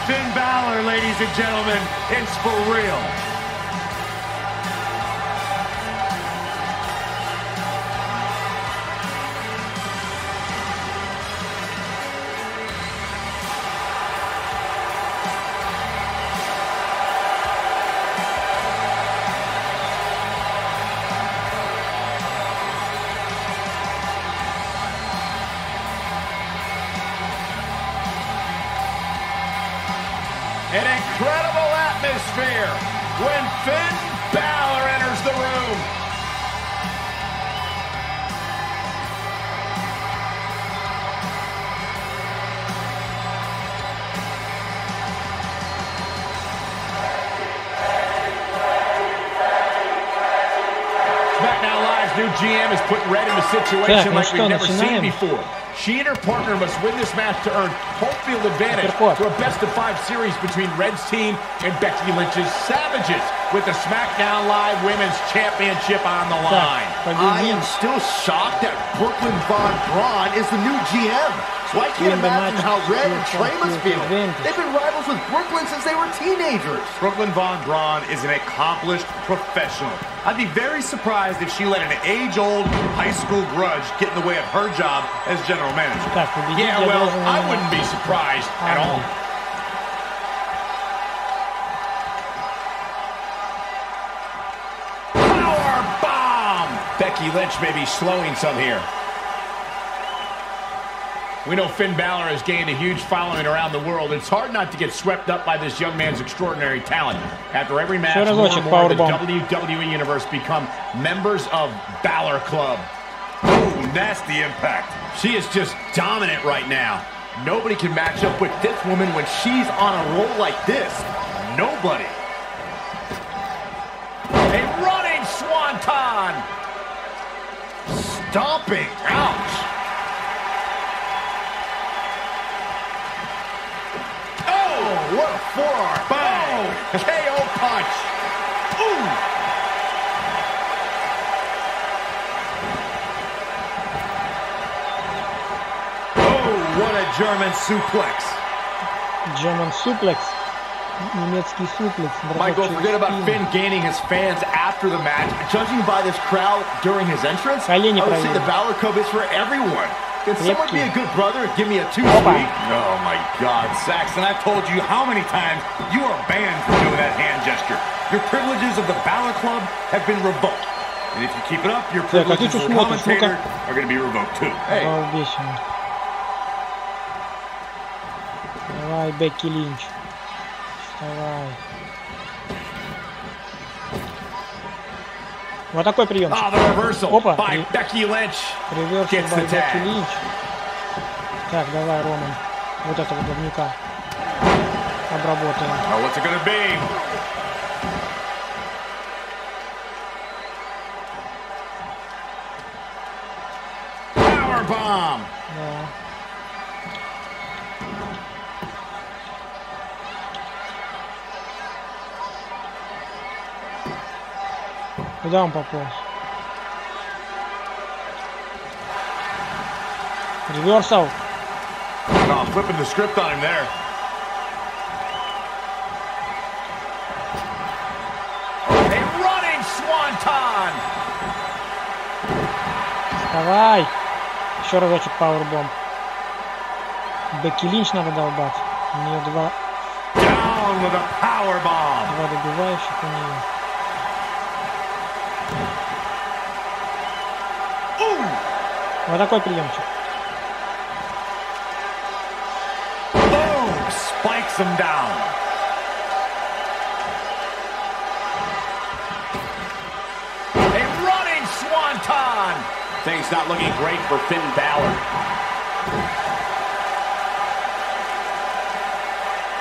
[SPEAKER 4] Finn Balor, ladies and gentlemen, it's for real. An incredible atmosphere when Finn Balor enters the room. SmackDown Live's new GM has put Red in a situation like we've never seen before. She and her partner must win this match to earn home field advantage for a best-of-5 series between Red's team and Becky Lynch's Savages with the SmackDown Live Women's Championship on the line.
[SPEAKER 5] I am still shocked that Brooklyn Von Braun is the new GM. So I can't imagine how Red and SHEAMUS feel. They've been rivals with Brooklyn since they were teenagers.
[SPEAKER 8] Brooklyn Von Braun is an accomplished professional. I'd be very surprised if she let an age-old high school grudge get in the way of her job as general manager.
[SPEAKER 4] Yeah, well, I wouldn't be surprised at all. Power bomb! Becky Lynch may be slowing some here. We know Finn Balor has gained a huge following around the world. It's hard not to get swept up by this young man's extraordinary talent. After every match, more and more in the WWE Universe become members of Balor Club.
[SPEAKER 8] Ooh, nasty impact.
[SPEAKER 4] She is just dominant right now. Nobody can match up with this woman when she's on a roll like this. Nobody. A running swanton.
[SPEAKER 5] Stomping. Ouch. What a forearm.
[SPEAKER 4] Bang! Oh, KO punch. Ooh! Oh, what a German suplex.
[SPEAKER 1] German suplex. Немецкий suplex.
[SPEAKER 5] Michael, forget about Finn gaining his fans after the match. Judging by this crowd during his entrance, I would say the Balor Club is for everyone. Can someone be a good brother and give me a 2-3?
[SPEAKER 8] Oh my God, Saxton, I've told you how many times you are banned from doing that hand gesture. Your privileges of the Balor Club have been revoked. And if you keep it up, your privileges as a commentator are going to be revoked too. Hey.
[SPEAKER 1] Давай, Бекки Линч. Давай. Вот такой прием. Опа. Реверс by Becky Lynch. Так, давай, Роман. Вот этого говнюка обработаем.
[SPEAKER 4] Oh, what's it gonna be? Power bomb.
[SPEAKER 1] Да. Куда он пополз? Реверсал.
[SPEAKER 8] Oh, flipping the script on him there.
[SPEAKER 4] A running swanton.
[SPEAKER 1] Вставай. Еще разочек пауэрбомб. Бекки Линч надо долбать. У нее два.
[SPEAKER 4] Down with a powerbomb.
[SPEAKER 1] Два добивающих у нее. Вот такой приемчик.
[SPEAKER 4] Boom! Spikes him down. A running swanton. Things not looking great for Finn Balor.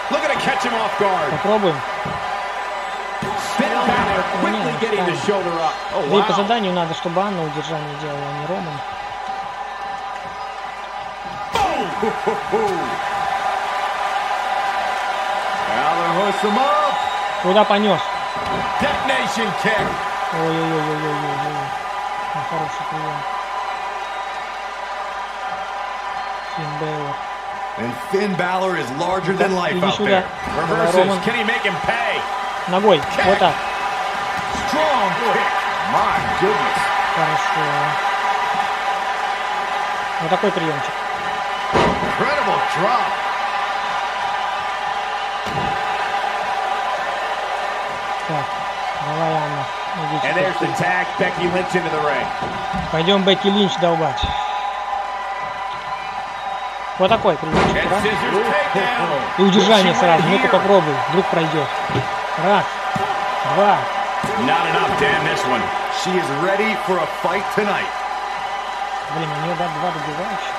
[SPEAKER 4] Looking to catch him off guard.
[SPEAKER 1] Попробуем.
[SPEAKER 4] Finn Balor quickly getting the shoulder up. Oh, wow.
[SPEAKER 1] Да и по заданию надо, чтобы Анна удержание делала, а не Роман. Куда понес?
[SPEAKER 4] Detonation kick.
[SPEAKER 1] Ой-ой-ой-ой-ой-ой. Хороший прием. Finn Balor.
[SPEAKER 8] And Finn Balor is larger than life out there.
[SPEAKER 4] Reverses. Can he make him pay?
[SPEAKER 1] Ногой. Вот так.
[SPEAKER 4] Strong kick. My goodness.
[SPEAKER 1] Хорошо. Вот такой приемчик.
[SPEAKER 4] Incredible drop.
[SPEAKER 1] Так, давай, Анна.
[SPEAKER 4] And there's the tag. Becky Lynch into the ring.
[SPEAKER 1] Пойдем Бекки Линч долбать. Вот такой приемчик, раз. И удержание сразу. Ну-ка попробуй. Вдруг пройдет. Раз. Два. Блин, у нее, да, два добивающих.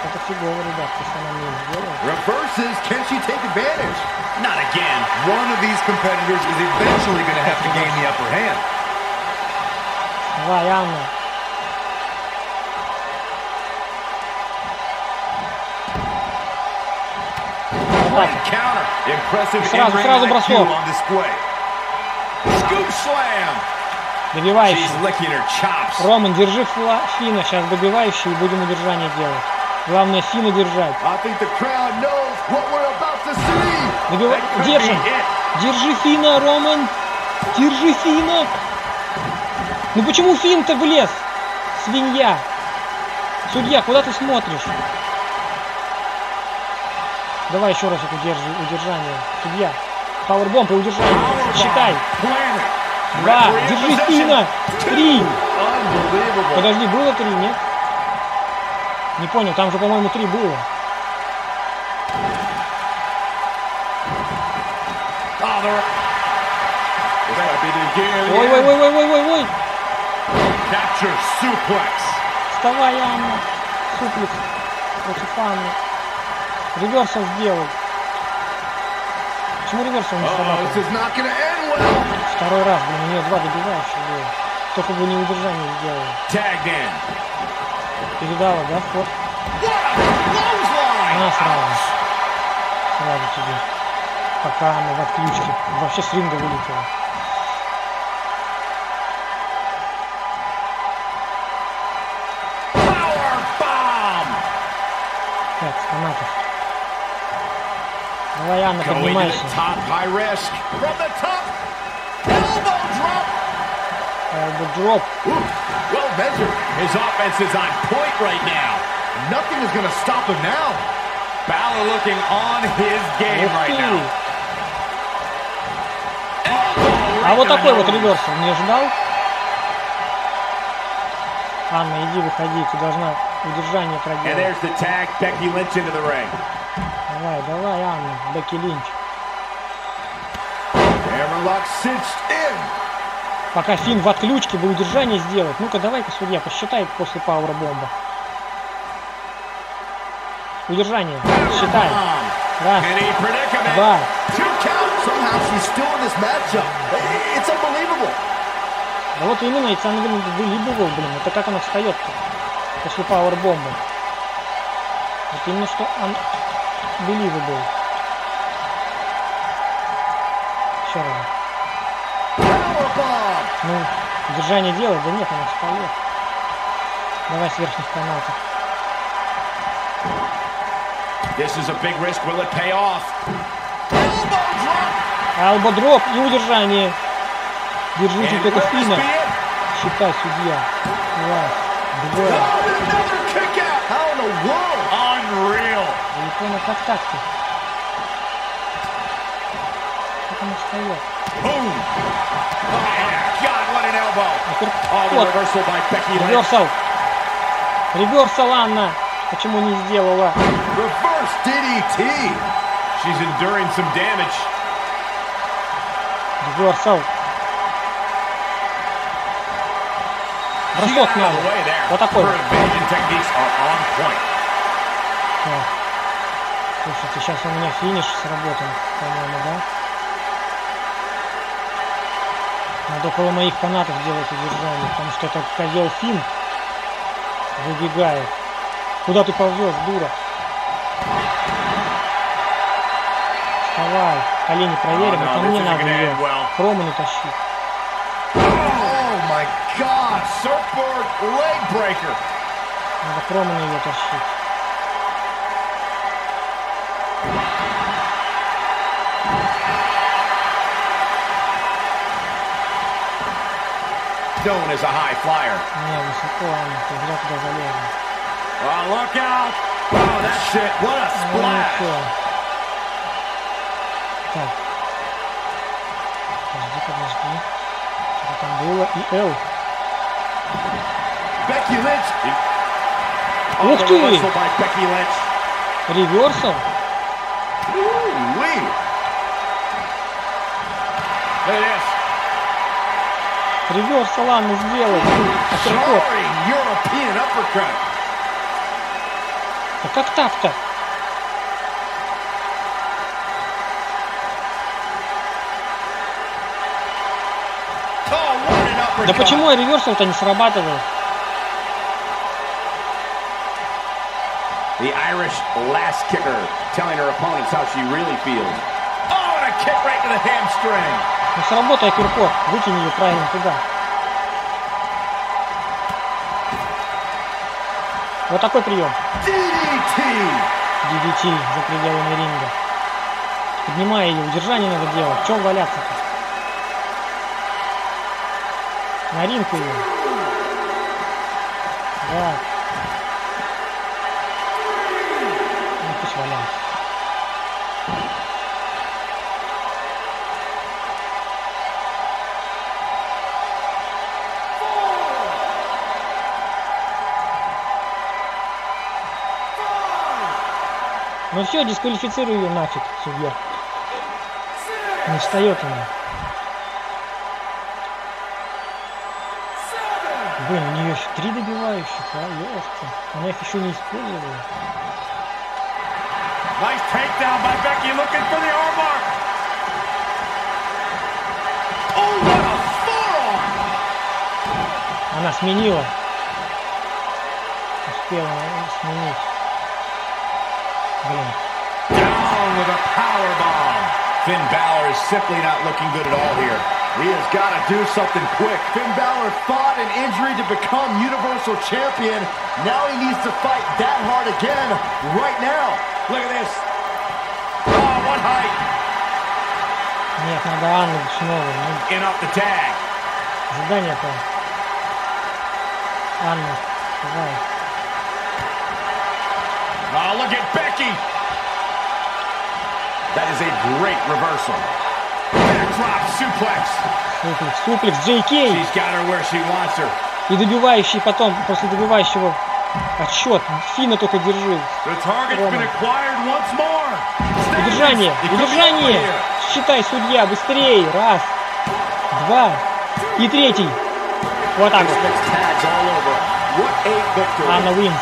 [SPEAKER 1] Это фигово, ребят, если она не сделает.
[SPEAKER 5] Reverses, can she take advantage? Not again. One of these competitors is eventually going to have to gain the upper hand.
[SPEAKER 1] Давай, Анна. Сразу бросок. Добивающий. Роман, держи Фина. Сейчас добивающий и будем удержание делать. Главное Фина держать. Держим. Держи Фина, Роман. Держи Фина. Ну почему Фин-то влез? Свинья. Судья, куда ты смотришь? Давай еще раз это удержание. Судья. Пауэрбомб и удержание. Считай. 2. Держи Фина. 3. Подожди, было 3, нет? Не понял, там же, по-моему, 3 было. Ой. Вставай, Анна. Суплекс против Анны. Реверсал сделал. Почему реверсал не срабатывает? Второй раз, блин, у нее 2 добивающих было. Только бы не удержание сделал. Передала, да, вход? На, сразу. Сразу тебе. Пока она в отключке. Вообще с ринга вылетела. Так, с канатов. Давай, Анна, поднимайся. Elbow drop.
[SPEAKER 4] Well measured. His offense is on point right now. Nothing is going to stop him now. Balor looking on his game right now.
[SPEAKER 1] А вот такой вот реверсал не ожидал. Анна, иди, выходи, ты должна удержание проделать.
[SPEAKER 4] And there's the tag, Becky Lynch into the ring.
[SPEAKER 1] Давай, Анна, Бекки Линч.
[SPEAKER 5] Hammerlock cinched in.
[SPEAKER 1] Пока Фин в отключке бы удержание сделать. Ну-ка, давай-ка, судья, посчитай после пауэра-бомба. Удержание. Считай. Раз. Два. Да вот именно, it's unbelievable, блин. Это как она встает-то после пауэр-бомба. Вот именно что unbelievable. Еще раз. Ну, удержание делать? Да нет, она встает. Давай с верхних канатов.
[SPEAKER 4] This is a big risk. Will it pay off?
[SPEAKER 1] Elbow drop и удержание. Держите только Фина. Считай, судья. Раз, два. Я не понял, как так-то? Как она встает? Реверсал. Реверсал, Анна. Почему не сделала?
[SPEAKER 4] Reverse DDT. She's enduring some damage.
[SPEAKER 1] Реверсал. Бросок надо. Вот такой. Слушайте, сейчас у меня финиш сработан, по-моему, да? Надо около моих канатов делать удержание, потому что этот козел Фин выбегает. Куда ты ползешь, дура? Вставай. Колени проверим, а мне надо ее к Роману тащить. Надо к Роману ее тащить.
[SPEAKER 4] Stone is a high flyer.
[SPEAKER 1] Не, высоко, Анна, ты зря туда залезла.
[SPEAKER 4] Oh, look out! Oh, that shit! What a splash!
[SPEAKER 1] Так. Подожди. Что там было? И Л.
[SPEAKER 4] Becky Lynch.
[SPEAKER 1] Ух ты! Реверсал? Реверсал Анна сделал. А как так-то? Да почему реверсал-то не срабатывает?
[SPEAKER 4] The Irish last kicker telling her opponents how she really feels. Oh, and a kick right to the hamstring.
[SPEAKER 1] Ну сработай апперкот, выкинь ее правильно туда. Вот такой прием. DDT за пределами ринга. Поднимай ее, удержание надо делать. В чем валяться-то? На ринг ее. Да. Ну пусть валяется. Ну все, дисквалифицирую ее нафиг, судья. Не встает она. Блин, у нее еще 3 добивающих, а, ёшка. Она их еще не использовала.
[SPEAKER 4] Nice takedown by Becky, looking for the armbar. Oh, what a forearm!
[SPEAKER 1] Она сменила. Успела сменить. Блин.
[SPEAKER 4] Down with a powerbomb. Finn Balor is simply not looking good at all here.
[SPEAKER 5] He has got to do something quick. Finn Balor fought an injury to become Universal Champion. Now he needs to fight that hard again, right now.
[SPEAKER 4] Look at this. Oh, one height.
[SPEAKER 1] Нет, надо Анну снова.
[SPEAKER 4] In off the tag.
[SPEAKER 1] Задание-то. Анна, давай.
[SPEAKER 4] Oh, look at Becky. That is a great reversal. Backdrop suplex.
[SPEAKER 1] Суплекс JK.
[SPEAKER 4] She's got her where she wants her.
[SPEAKER 1] И добивающий потом, после добивающего отсчет. Финна только держи. Удержание, удержание. Считай, судья, быстрее. Раз, два и третий. Вот так вот. Анна wins.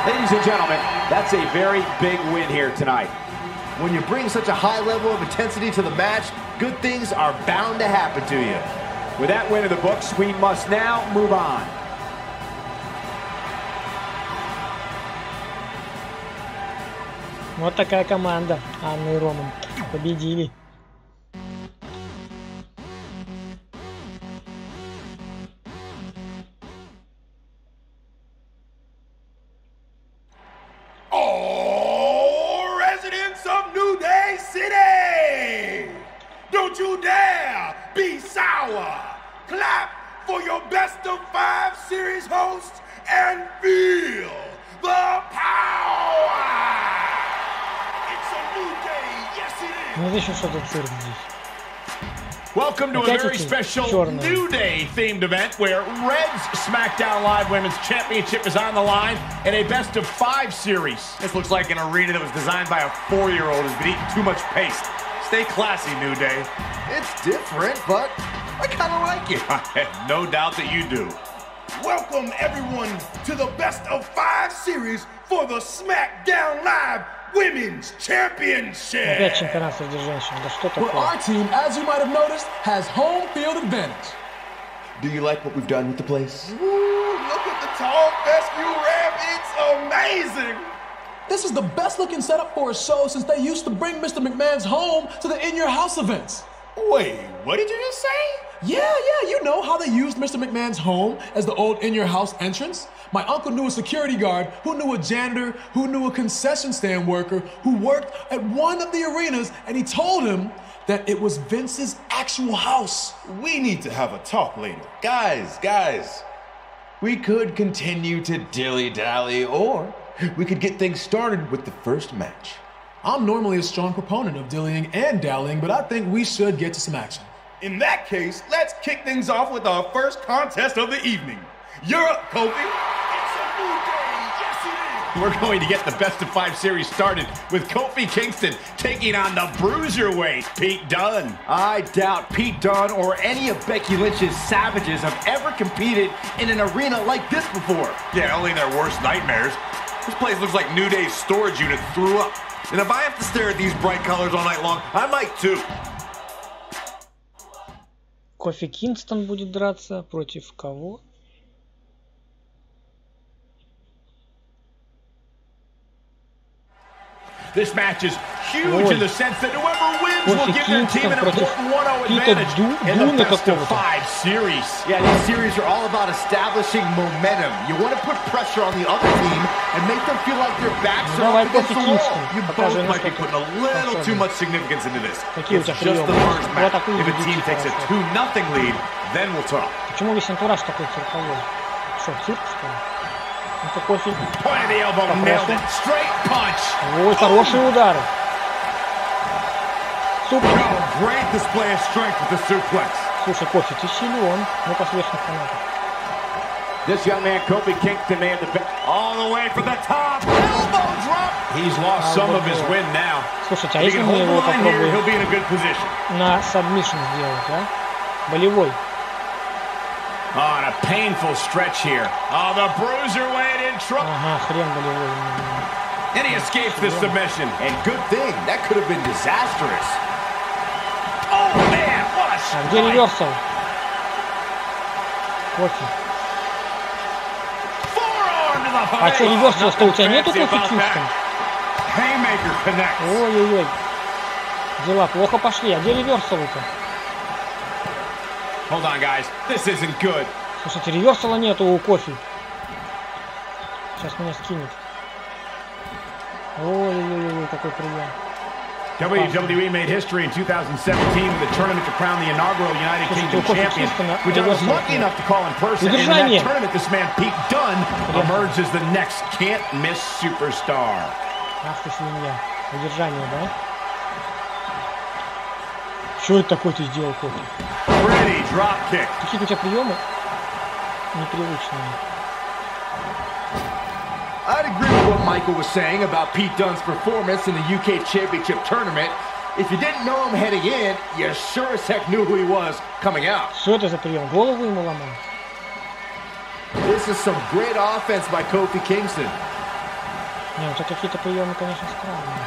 [SPEAKER 4] Ladies and gentlemen, that's a very big win here tonight.
[SPEAKER 5] When you bring such a high level of intensity to the match, good things are bound to happen to you.
[SPEAKER 4] With that win in the books, we must now move on.
[SPEAKER 1] Вот такая команда. Анна и Роман победили.
[SPEAKER 13] Don't you dare be sour. Clap for your best of 5 series host and feel the power. It's a new day. Yes, it is.
[SPEAKER 1] Ну здесь что-то цирк здесь.
[SPEAKER 4] Welcome to a very special New Day themed event where Red's SmackDown Live Women's Championship is on the line in a best of 5 series.
[SPEAKER 8] This looks like an arena that was designed by a 4-year-old who's been eating too much paste. Stay classy, New Day.
[SPEAKER 5] It's different, but I kind of like it.
[SPEAKER 8] I have no doubt that you do.
[SPEAKER 13] Welcome, everyone, to the best of 5 series for the SmackDown Live Women's Championship.
[SPEAKER 1] Опять чемпионат среди женщин. Да что такое?
[SPEAKER 11] Well, our team, as you might have noticed, has home field advantage.
[SPEAKER 10] Do you like what we've done with the place?
[SPEAKER 13] Ooh, look at the tall fescue ramp. It's amazing.
[SPEAKER 11] This is the best looking setup for a show since they used to bring Mr. McMahon's home to the In Your House events.
[SPEAKER 13] Wait, what did you just say?
[SPEAKER 11] Yeah, you know how they used Mr. McMahon's home as the old In Your House entrance? My uncle knew a security guard, who knew a janitor, who knew a concession stand worker, who worked at one of the arenas, and he told him that it was Vince's actual house.
[SPEAKER 13] We need to have a talk later.
[SPEAKER 10] Guys, we could continue to dilly-dally, or we could get things started with the first match.
[SPEAKER 11] I'm normally a strong proponent of dillying and dallying, but I think we should get to some action.
[SPEAKER 13] In that case, let's kick things off with our first contest of the evening. You're up, Kofi. It's a new day. Yes, it is.
[SPEAKER 8] We're going to get the best of 5 series started with Kofi Kingston taking on the bruiserweight Pete Dunne.
[SPEAKER 5] I doubt Pete Dunne or any of Becky Lynch's savages have ever competed in an arena like this before.
[SPEAKER 8] Yeah, only their worst nightmares. This place looks like New Day's storage unit threw up. And if I have to stare at these bright colors all night long, I might too.
[SPEAKER 1] Кофи Кингстон будет драться против кого?
[SPEAKER 8] This match is huge in the sense that whoever wins will give their team an important 1-0 advantage in the best of 5 series.
[SPEAKER 5] Yeah, these series are all about establishing momentum. You want to put pressure on the other team and make them feel like their backs are up against the wall.
[SPEAKER 8] You both might be putting a little too much significance into this. It's just the first match. If a team takes a 2-0 lead, then we'll talk.
[SPEAKER 1] Почему весь антураж такой цирковой? Что, цирк, что ли? Это Кофи. Ой, хорошие удары. Супер. Слушай, Кофи, ты силен. Ну-ка, с верхних канатов.
[SPEAKER 4] This young man, Kofi Kingston, may have the best. All the way for the top. Elbow drop.
[SPEAKER 8] He's lost some of his win now.
[SPEAKER 1] Слушайте, а если мы его попробуем на сабмишн сделать, а? Болевой.
[SPEAKER 8] On a painful stretch here.
[SPEAKER 4] Oh, the bruiserweight in trouble.
[SPEAKER 1] Ага, хрен болевой.
[SPEAKER 8] And he escapes the submission.
[SPEAKER 5] And good thing, that could have been disastrous.
[SPEAKER 4] Oh, man, what a strike.
[SPEAKER 1] А где реверсал? Кофи. А что, реверсал, что у тебя нету Кофи Кингстон? Ой-ой-ой. Дела плохо пошли. А где реверсал-то?
[SPEAKER 8] Hold on, guys. This isn't good.
[SPEAKER 1] Слушайте, реверсала нету у Кофи. Сейчас меня скинет. Ой-ой-ой, какой прием.
[SPEAKER 4] WWE made history in 2017 with a tournament to crown the inaugural United Kingdom champion, which I was lucky enough to call in person. And in that tournament, this man, Pete Dunne, emerged as the next can't-miss superstar.
[SPEAKER 1] Ах ты свинья. Удержание, да? Что это такое ты сделал, Кофи? Какие-то у тебя приемы непривычные.
[SPEAKER 5] I'd agree with what Michael was saying about Pete Dunne's performance in the UK Championship Tournament. If you didn't know him heading in, you sure as heck knew who he was coming out.
[SPEAKER 1] Что это за прием? Голову ему ломал?
[SPEAKER 5] This is some great offense by Kofi Kingston.
[SPEAKER 1] Не, у тебя какие-то приемы, конечно, странные.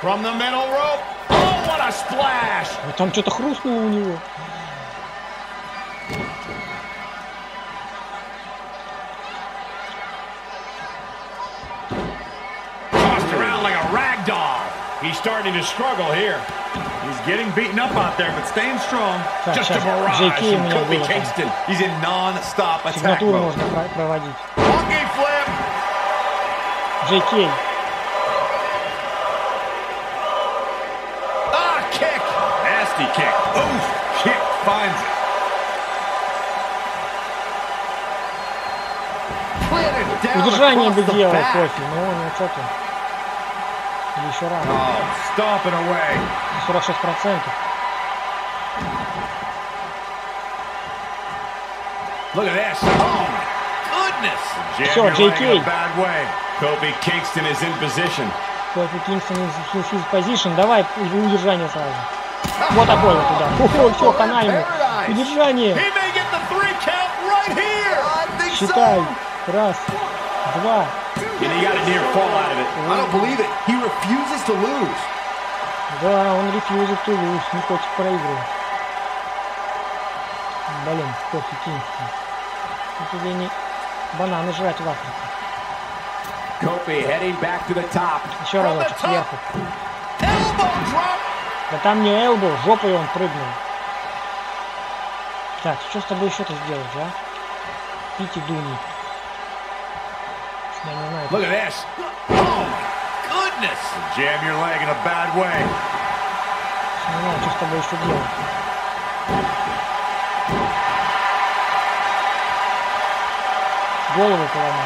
[SPEAKER 4] From the middle rope. Oh, what a splash!
[SPEAKER 1] Там что-то хрустнуло у него.
[SPEAKER 4] Tossed around like a rag doll. He's starting to struggle here. He's getting beaten up out there, but staying strong. Just a mirage from Kofi Kingston.
[SPEAKER 8] He's in non-stop attack
[SPEAKER 1] Сигнатуру
[SPEAKER 8] mode.
[SPEAKER 1] можно проводить.
[SPEAKER 4] Monkey flip.
[SPEAKER 1] JK.
[SPEAKER 4] Kick.
[SPEAKER 8] Oof. Kick finds it.
[SPEAKER 1] Удержание бы делал Кофи, но ну что ты. Еще рано.
[SPEAKER 8] Oh, stomping away.
[SPEAKER 1] 46%.
[SPEAKER 8] Look at this. Oh my goodness.
[SPEAKER 1] Все, JK.
[SPEAKER 8] Kofi Kingston is in position.
[SPEAKER 1] Kofi Kingston is in position. Давай удержание сразу. Вот такой вот туда. Ого, все, хана ему. Удержание. Считай. Раз, два. Да, он refuses to lose. Не хочет проигрывать. Блин, Кофи Кингстон. Это тебе не бананы жрать в Африке. Еще разочек сверху. Да там не элбоу, жопой он прыгнул. Так, что с тобой еще-то сделать, а? Пить и Дуни. Я не знаю.
[SPEAKER 8] Look at this. Oh my goodness. Jam your leg in a bad way.
[SPEAKER 1] Не знаю, что с тобой еще делать. Голову поломал.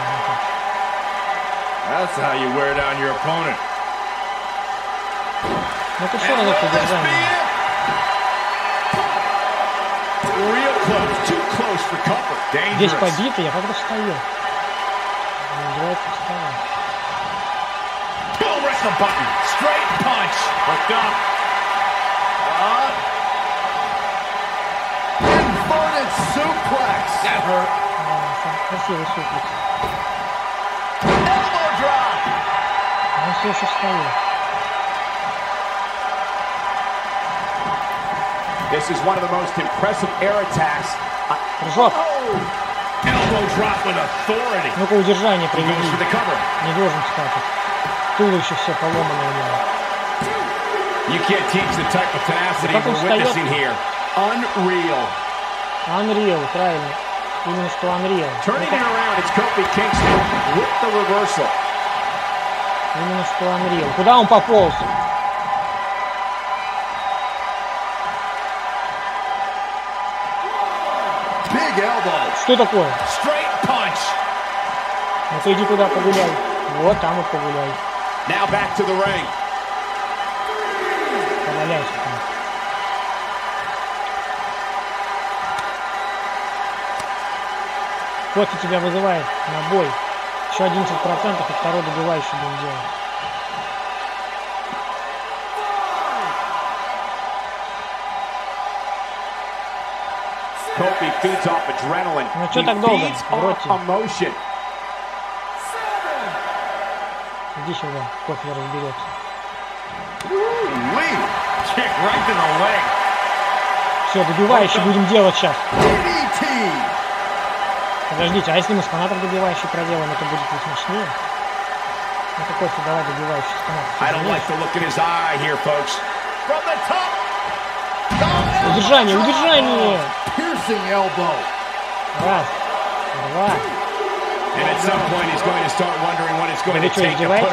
[SPEAKER 8] That's how you wear down your opponent.
[SPEAKER 1] Ну ты что разок удержание? Здесь побитый, я как-то встаю. Называется вставать.
[SPEAKER 5] Inverted suplex. That hurt.
[SPEAKER 1] Красивый суплекс.
[SPEAKER 5] Elbow drop.
[SPEAKER 1] Он все еще встает.
[SPEAKER 4] This is one of the most impressive air attacks.
[SPEAKER 1] Прыжок.
[SPEAKER 4] Elbow drop with authority.
[SPEAKER 1] Ну-ка, удержание провели. Не должен встать. Туловище все поломано у него.
[SPEAKER 4] You can't teach the type of tenacity we're witnessing here. Unreal.
[SPEAKER 1] Unreal, правильно. Именно что Unreal.
[SPEAKER 4] Turning it around, it's KOFI KINGSTON with the reversal.
[SPEAKER 1] Именно что Unreal. Куда он пополз?
[SPEAKER 5] Big elbow.
[SPEAKER 1] Что такое?
[SPEAKER 4] Straight punch.
[SPEAKER 1] Ну ты иди куда погуляй. Вот там вот погуляй.
[SPEAKER 4] Now back to the ring.
[SPEAKER 1] Поваляйся там. Кофи тебя вызывает на бой. Еще 11% и второй добивающий будем делать.
[SPEAKER 4] KOFI feeds off adrenaline.
[SPEAKER 1] Ну что так долго?
[SPEAKER 4] Emotion.
[SPEAKER 1] Иди сюда, Кофи разберется.
[SPEAKER 4] Kick right to the leg.
[SPEAKER 1] Все, добивающий будем делать сейчас. Подождите, а если мы с фанатом добивающий проделаем, это будет смешнее? Ну какой-то давай добивающий с фанатом. Удержание, удержание! Раз, два. Вы что, издеваетесь?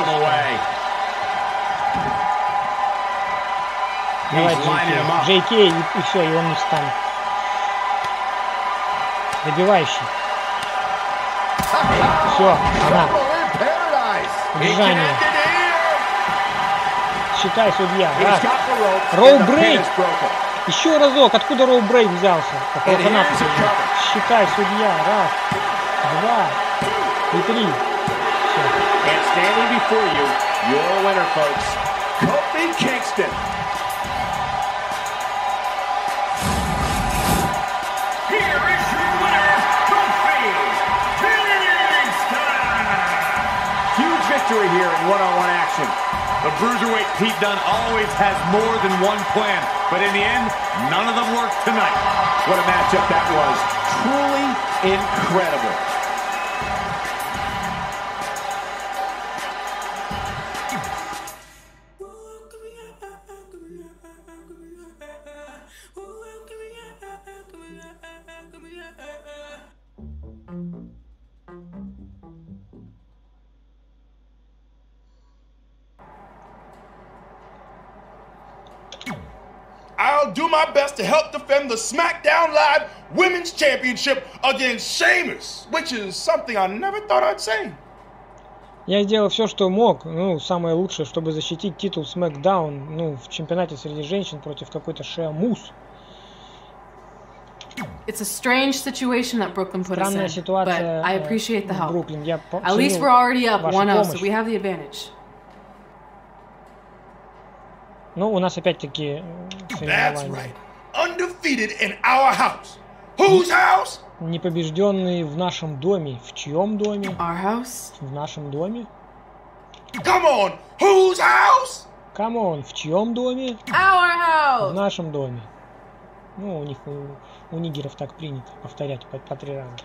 [SPEAKER 1] Давайте JK и все, и он не встанет. Добивающий. Все, она. Удержание. Считай, судья. Раз. Роу-брейк. Еще разок. Откуда роу-брейк взялся? Какого фаната? Считай, судья. Раз. Два. И три.
[SPEAKER 4] Все. Victory here in one-on-one action. The bruiserweight Pete Dunne always has more than one plan, but in the end, none of them worked tonight. What a matchup that was. Truly incredible.
[SPEAKER 13] I'll do my best to help defend the SmackDown Live Women's Championship against SHEAMUS, which is something I never thought I'd say.
[SPEAKER 1] Я сделал все, что мог, ну, самое лучшее, чтобы защитить титул SmackDown, ну, в чемпионате среди женщин против какой-то SHEAMUS.
[SPEAKER 2] It's a strange situation that Brooklyn put us in, but I appreciate the help. At least we're already up 1-0, so we have the advantage.
[SPEAKER 1] Ну, у нас опять-таки
[SPEAKER 13] соревнования. Undefeated in our house. Whose house?
[SPEAKER 1] Непобежденные в нашем доме. В чьем доме?
[SPEAKER 2] Our house?
[SPEAKER 1] В нашем доме.
[SPEAKER 13] Come on, whose house?
[SPEAKER 1] Come on, в чьем доме?
[SPEAKER 2] Our house.
[SPEAKER 1] В нашем доме. Ну, у них у нигеров так принято повторять по 3 раза.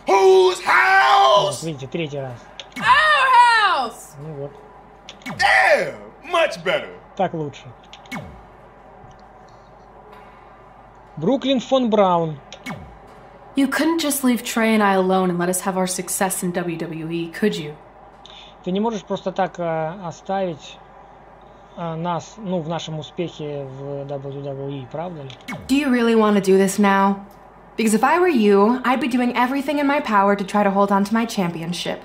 [SPEAKER 13] Whose house?
[SPEAKER 1] Вот, видите, 3-й раз.
[SPEAKER 2] Our house.
[SPEAKER 1] Ну вот.
[SPEAKER 13] Damn, much better.
[SPEAKER 1] Так лучше. Бруклин фон Браун.
[SPEAKER 2] You couldn't just leave Trey and I alone and let us have our success in WWE, could you?
[SPEAKER 1] Ты не можешь просто так оставить нас, ну, в нашем успехе в WWE, правда ли?
[SPEAKER 12] Do you really want to do this now? Because if I were you, I'd be doing everything in my power to try to hold on to my championship.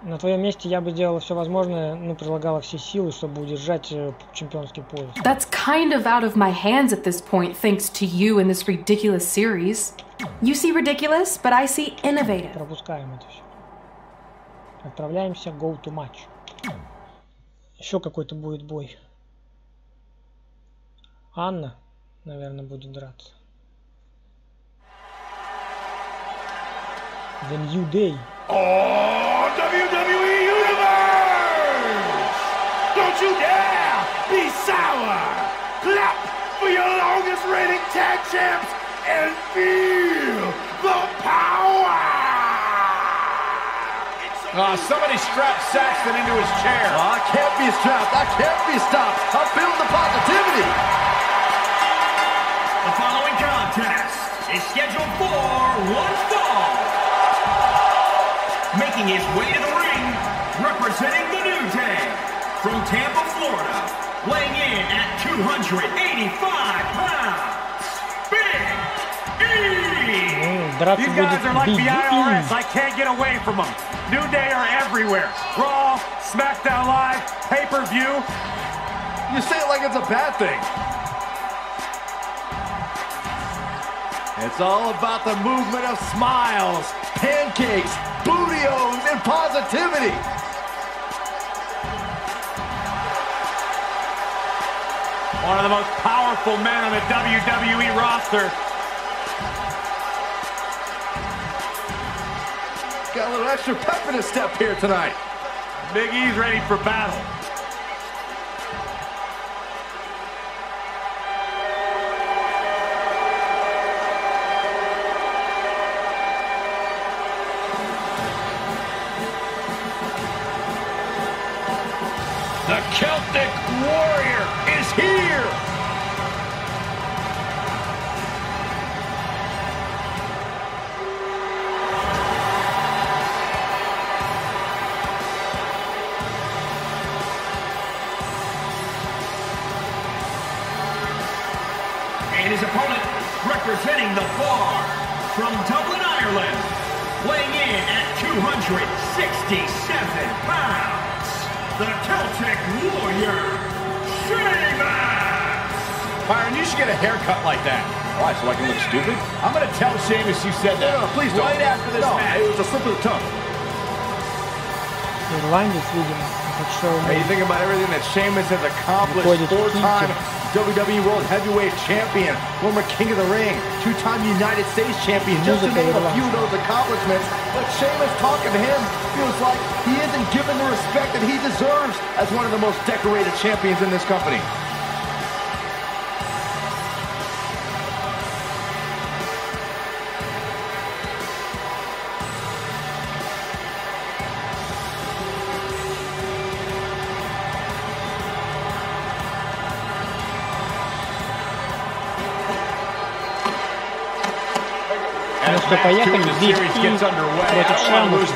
[SPEAKER 1] На твоем месте я бы делала все возможное, ну, прилагала все силы, чтобы удержать чемпионский пояс.
[SPEAKER 2] That's kind of out of my hands at this point, thanks to you in this ridiculous series. You see ridiculous, but I see innovative.
[SPEAKER 1] Пропускаем это все. Отправляемся go to match. Еще какой-то будет бой. Анна, наверное, будет драться. The New Day.
[SPEAKER 13] Oh, WWE Universe! Don't you dare be sour! Clap for your longest reigning tag champs and feel the power!
[SPEAKER 4] Somebody strapped Saxton into his chair.
[SPEAKER 5] I can't be strapped. I can't be stopped. I'm building the positivity.
[SPEAKER 6] The following contest is scheduled for one fall. Making his way to the ring, representing the New Day, from Tampa, Florida, weighing in at 285 pounds, Big E!
[SPEAKER 4] These guys are like the IRS, I can't get away from them. New Day are everywhere. Raw, SmackDown Live, pay-per-view.
[SPEAKER 5] You say it like it's a bad thing. It's all about the movement of smiles, pancakes, booty-os, and positivity.
[SPEAKER 4] One of the most powerful men on the WWE roster.
[SPEAKER 5] Got a little extra pep in his step here tonight.
[SPEAKER 4] Big E's ready for battle.
[SPEAKER 13] The Celtic Warrior is here!
[SPEAKER 6] And his opponent, representing the Bar, from Dublin, Ireland, weighing in at 267 pounds, the Celtic Warrior, SHEAMUS!
[SPEAKER 4] Byron, you should get a haircut like that.
[SPEAKER 5] Why, so I can look stupid?
[SPEAKER 4] I'm going to tell Sheamus you said that.
[SPEAKER 5] No, please don't.
[SPEAKER 4] Right after this match.
[SPEAKER 5] It was a slip of the tongue.
[SPEAKER 1] Ирландец, видимо, подшел.
[SPEAKER 5] Hey, you think about everything that Sheamus has accomplished. Four-time WWE World Heavyweight Champion, former King of the Ring, two-time United States Champion, just to name a few of those accomplishments. But Sheamus, talking to him, feels like he isn't given the respect that he deserves as one of the most decorated champions in this company.
[SPEAKER 1] что поехали, Биг И против Шамуса.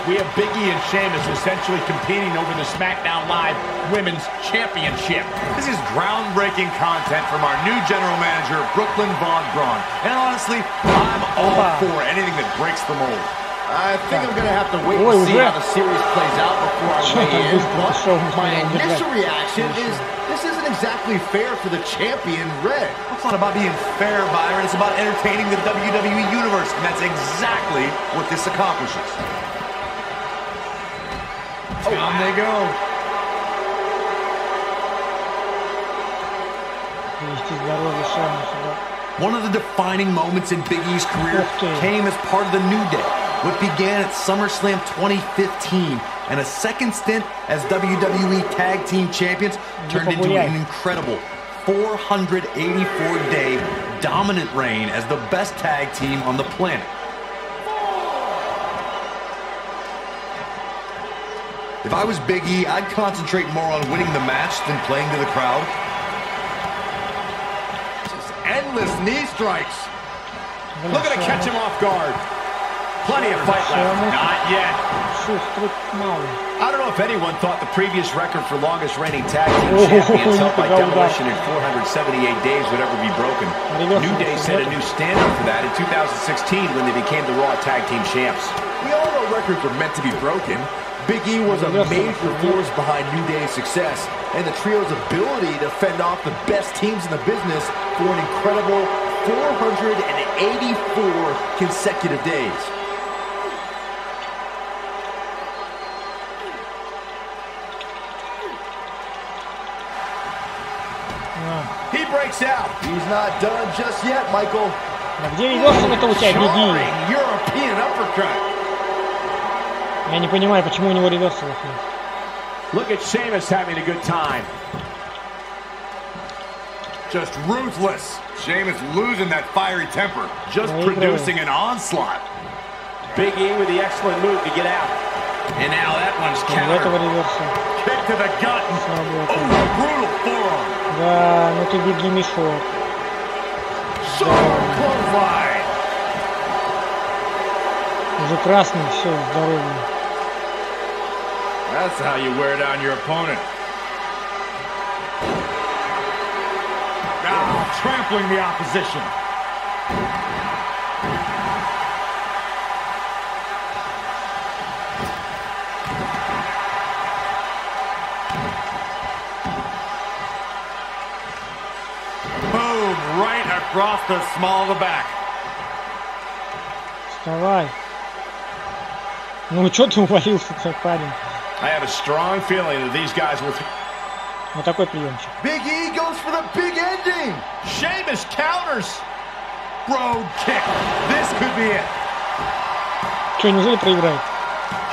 [SPEAKER 4] We have Biggie and Sheamus essentially competing over the SmackDown Live Women's Championship.
[SPEAKER 7] This is groundbreaking content from our new general manager, Brooklyn Von Braun. And honestly, I'm all for anything that breaks the mold.
[SPEAKER 5] I think I'm going to have to wait and see how the series plays out before I weigh in. But my initial reaction is this isn't exactly fair for the champion, Red.
[SPEAKER 7] It's not about being fair, Byron. It's about entertaining the WWE Universe. And that's exactly what this accomplishes.
[SPEAKER 4] Down they go.
[SPEAKER 7] One of the defining moments in Big E's career came as part of the New Day. What began at SummerSlam 2015 and a second stint as WWE Tag Team Champions turned into an incredible 484-day dominant reign as the best tag team on the planet. If I was Big E, I'd concentrate more on winning the match than playing to the crowd.
[SPEAKER 5] Just endless knee strikes.
[SPEAKER 4] Looking to catch him off guard. Plenty of fight left. Not yet.
[SPEAKER 5] I don't know if anyone thought the previous record for longest reigning tag team champions held by Demolition in 478 days would ever be broken. New Day set a new standard for that in 2016 when they became the Raw Tag Team Champs.
[SPEAKER 8] We all know records are meant to be broken. Big E was a major force behind New Day's success, and the trio's ability to fend off the best teams in the business for an incredible 484 consecutive days.
[SPEAKER 5] He breaks out. He's not done just yet, Michael.
[SPEAKER 1] Где ведёшься-то у тебя, беги?
[SPEAKER 5] European uppercut.
[SPEAKER 1] Я не понимаю, почему у него реверсов нет.
[SPEAKER 4] Look at SHEAMUS having a good time.
[SPEAKER 13] Just ruthless. SHEAMUS losing that fiery temper. Just producing an onslaught.
[SPEAKER 4] Big E with the excellent move to get out. And now that one's countered.
[SPEAKER 13] Kick to the gut. Oh, brutal forearm.
[SPEAKER 1] Да, ну ты беги, мешок.
[SPEAKER 13] Clothesline.
[SPEAKER 1] Уже красный, все, здоровый.
[SPEAKER 13] That's how you wear down your opponent. Now trampling the opposition. Boom, right across the small of the back.
[SPEAKER 1] Вставай. Ну что ты увалился-то, парень?
[SPEAKER 4] I have a strong feeling that these guys will.
[SPEAKER 1] Вот такой приемчик.
[SPEAKER 5] Big E goes for the big ending.
[SPEAKER 4] SHEAMUS counters.
[SPEAKER 13] Road kick. This could be it.
[SPEAKER 1] Что, неужели проиграет?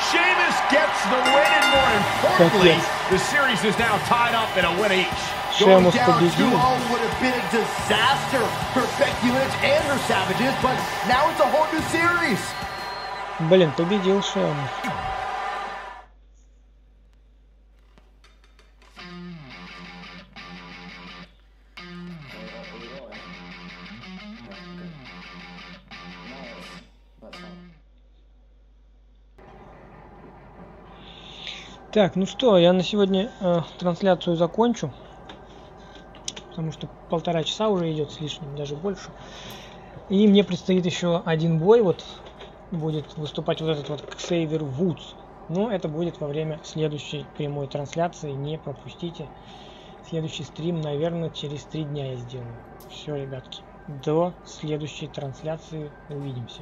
[SPEAKER 4] SHEAMUS gets the win, and more importantly, the series is now tied up in a win each.
[SPEAKER 5] Going down 2-0 would have been a disaster for Becky Lynch and her Savages, but now it's a whole new series.
[SPEAKER 1] Блин, победил SHEAMUS. Так, ну что, я на сегодня трансляцию закончу, потому что 1,5 часа уже идет с лишним, даже больше. И мне предстоит еще один бой, вот будет выступать вот этот вот Ксейвер Вудс. Но это будет во время следующей прямой трансляции, не пропустите. Следующий стрим, наверное, через 3 дня я сделаю. Все, ребятки, до следующей трансляции увидимся.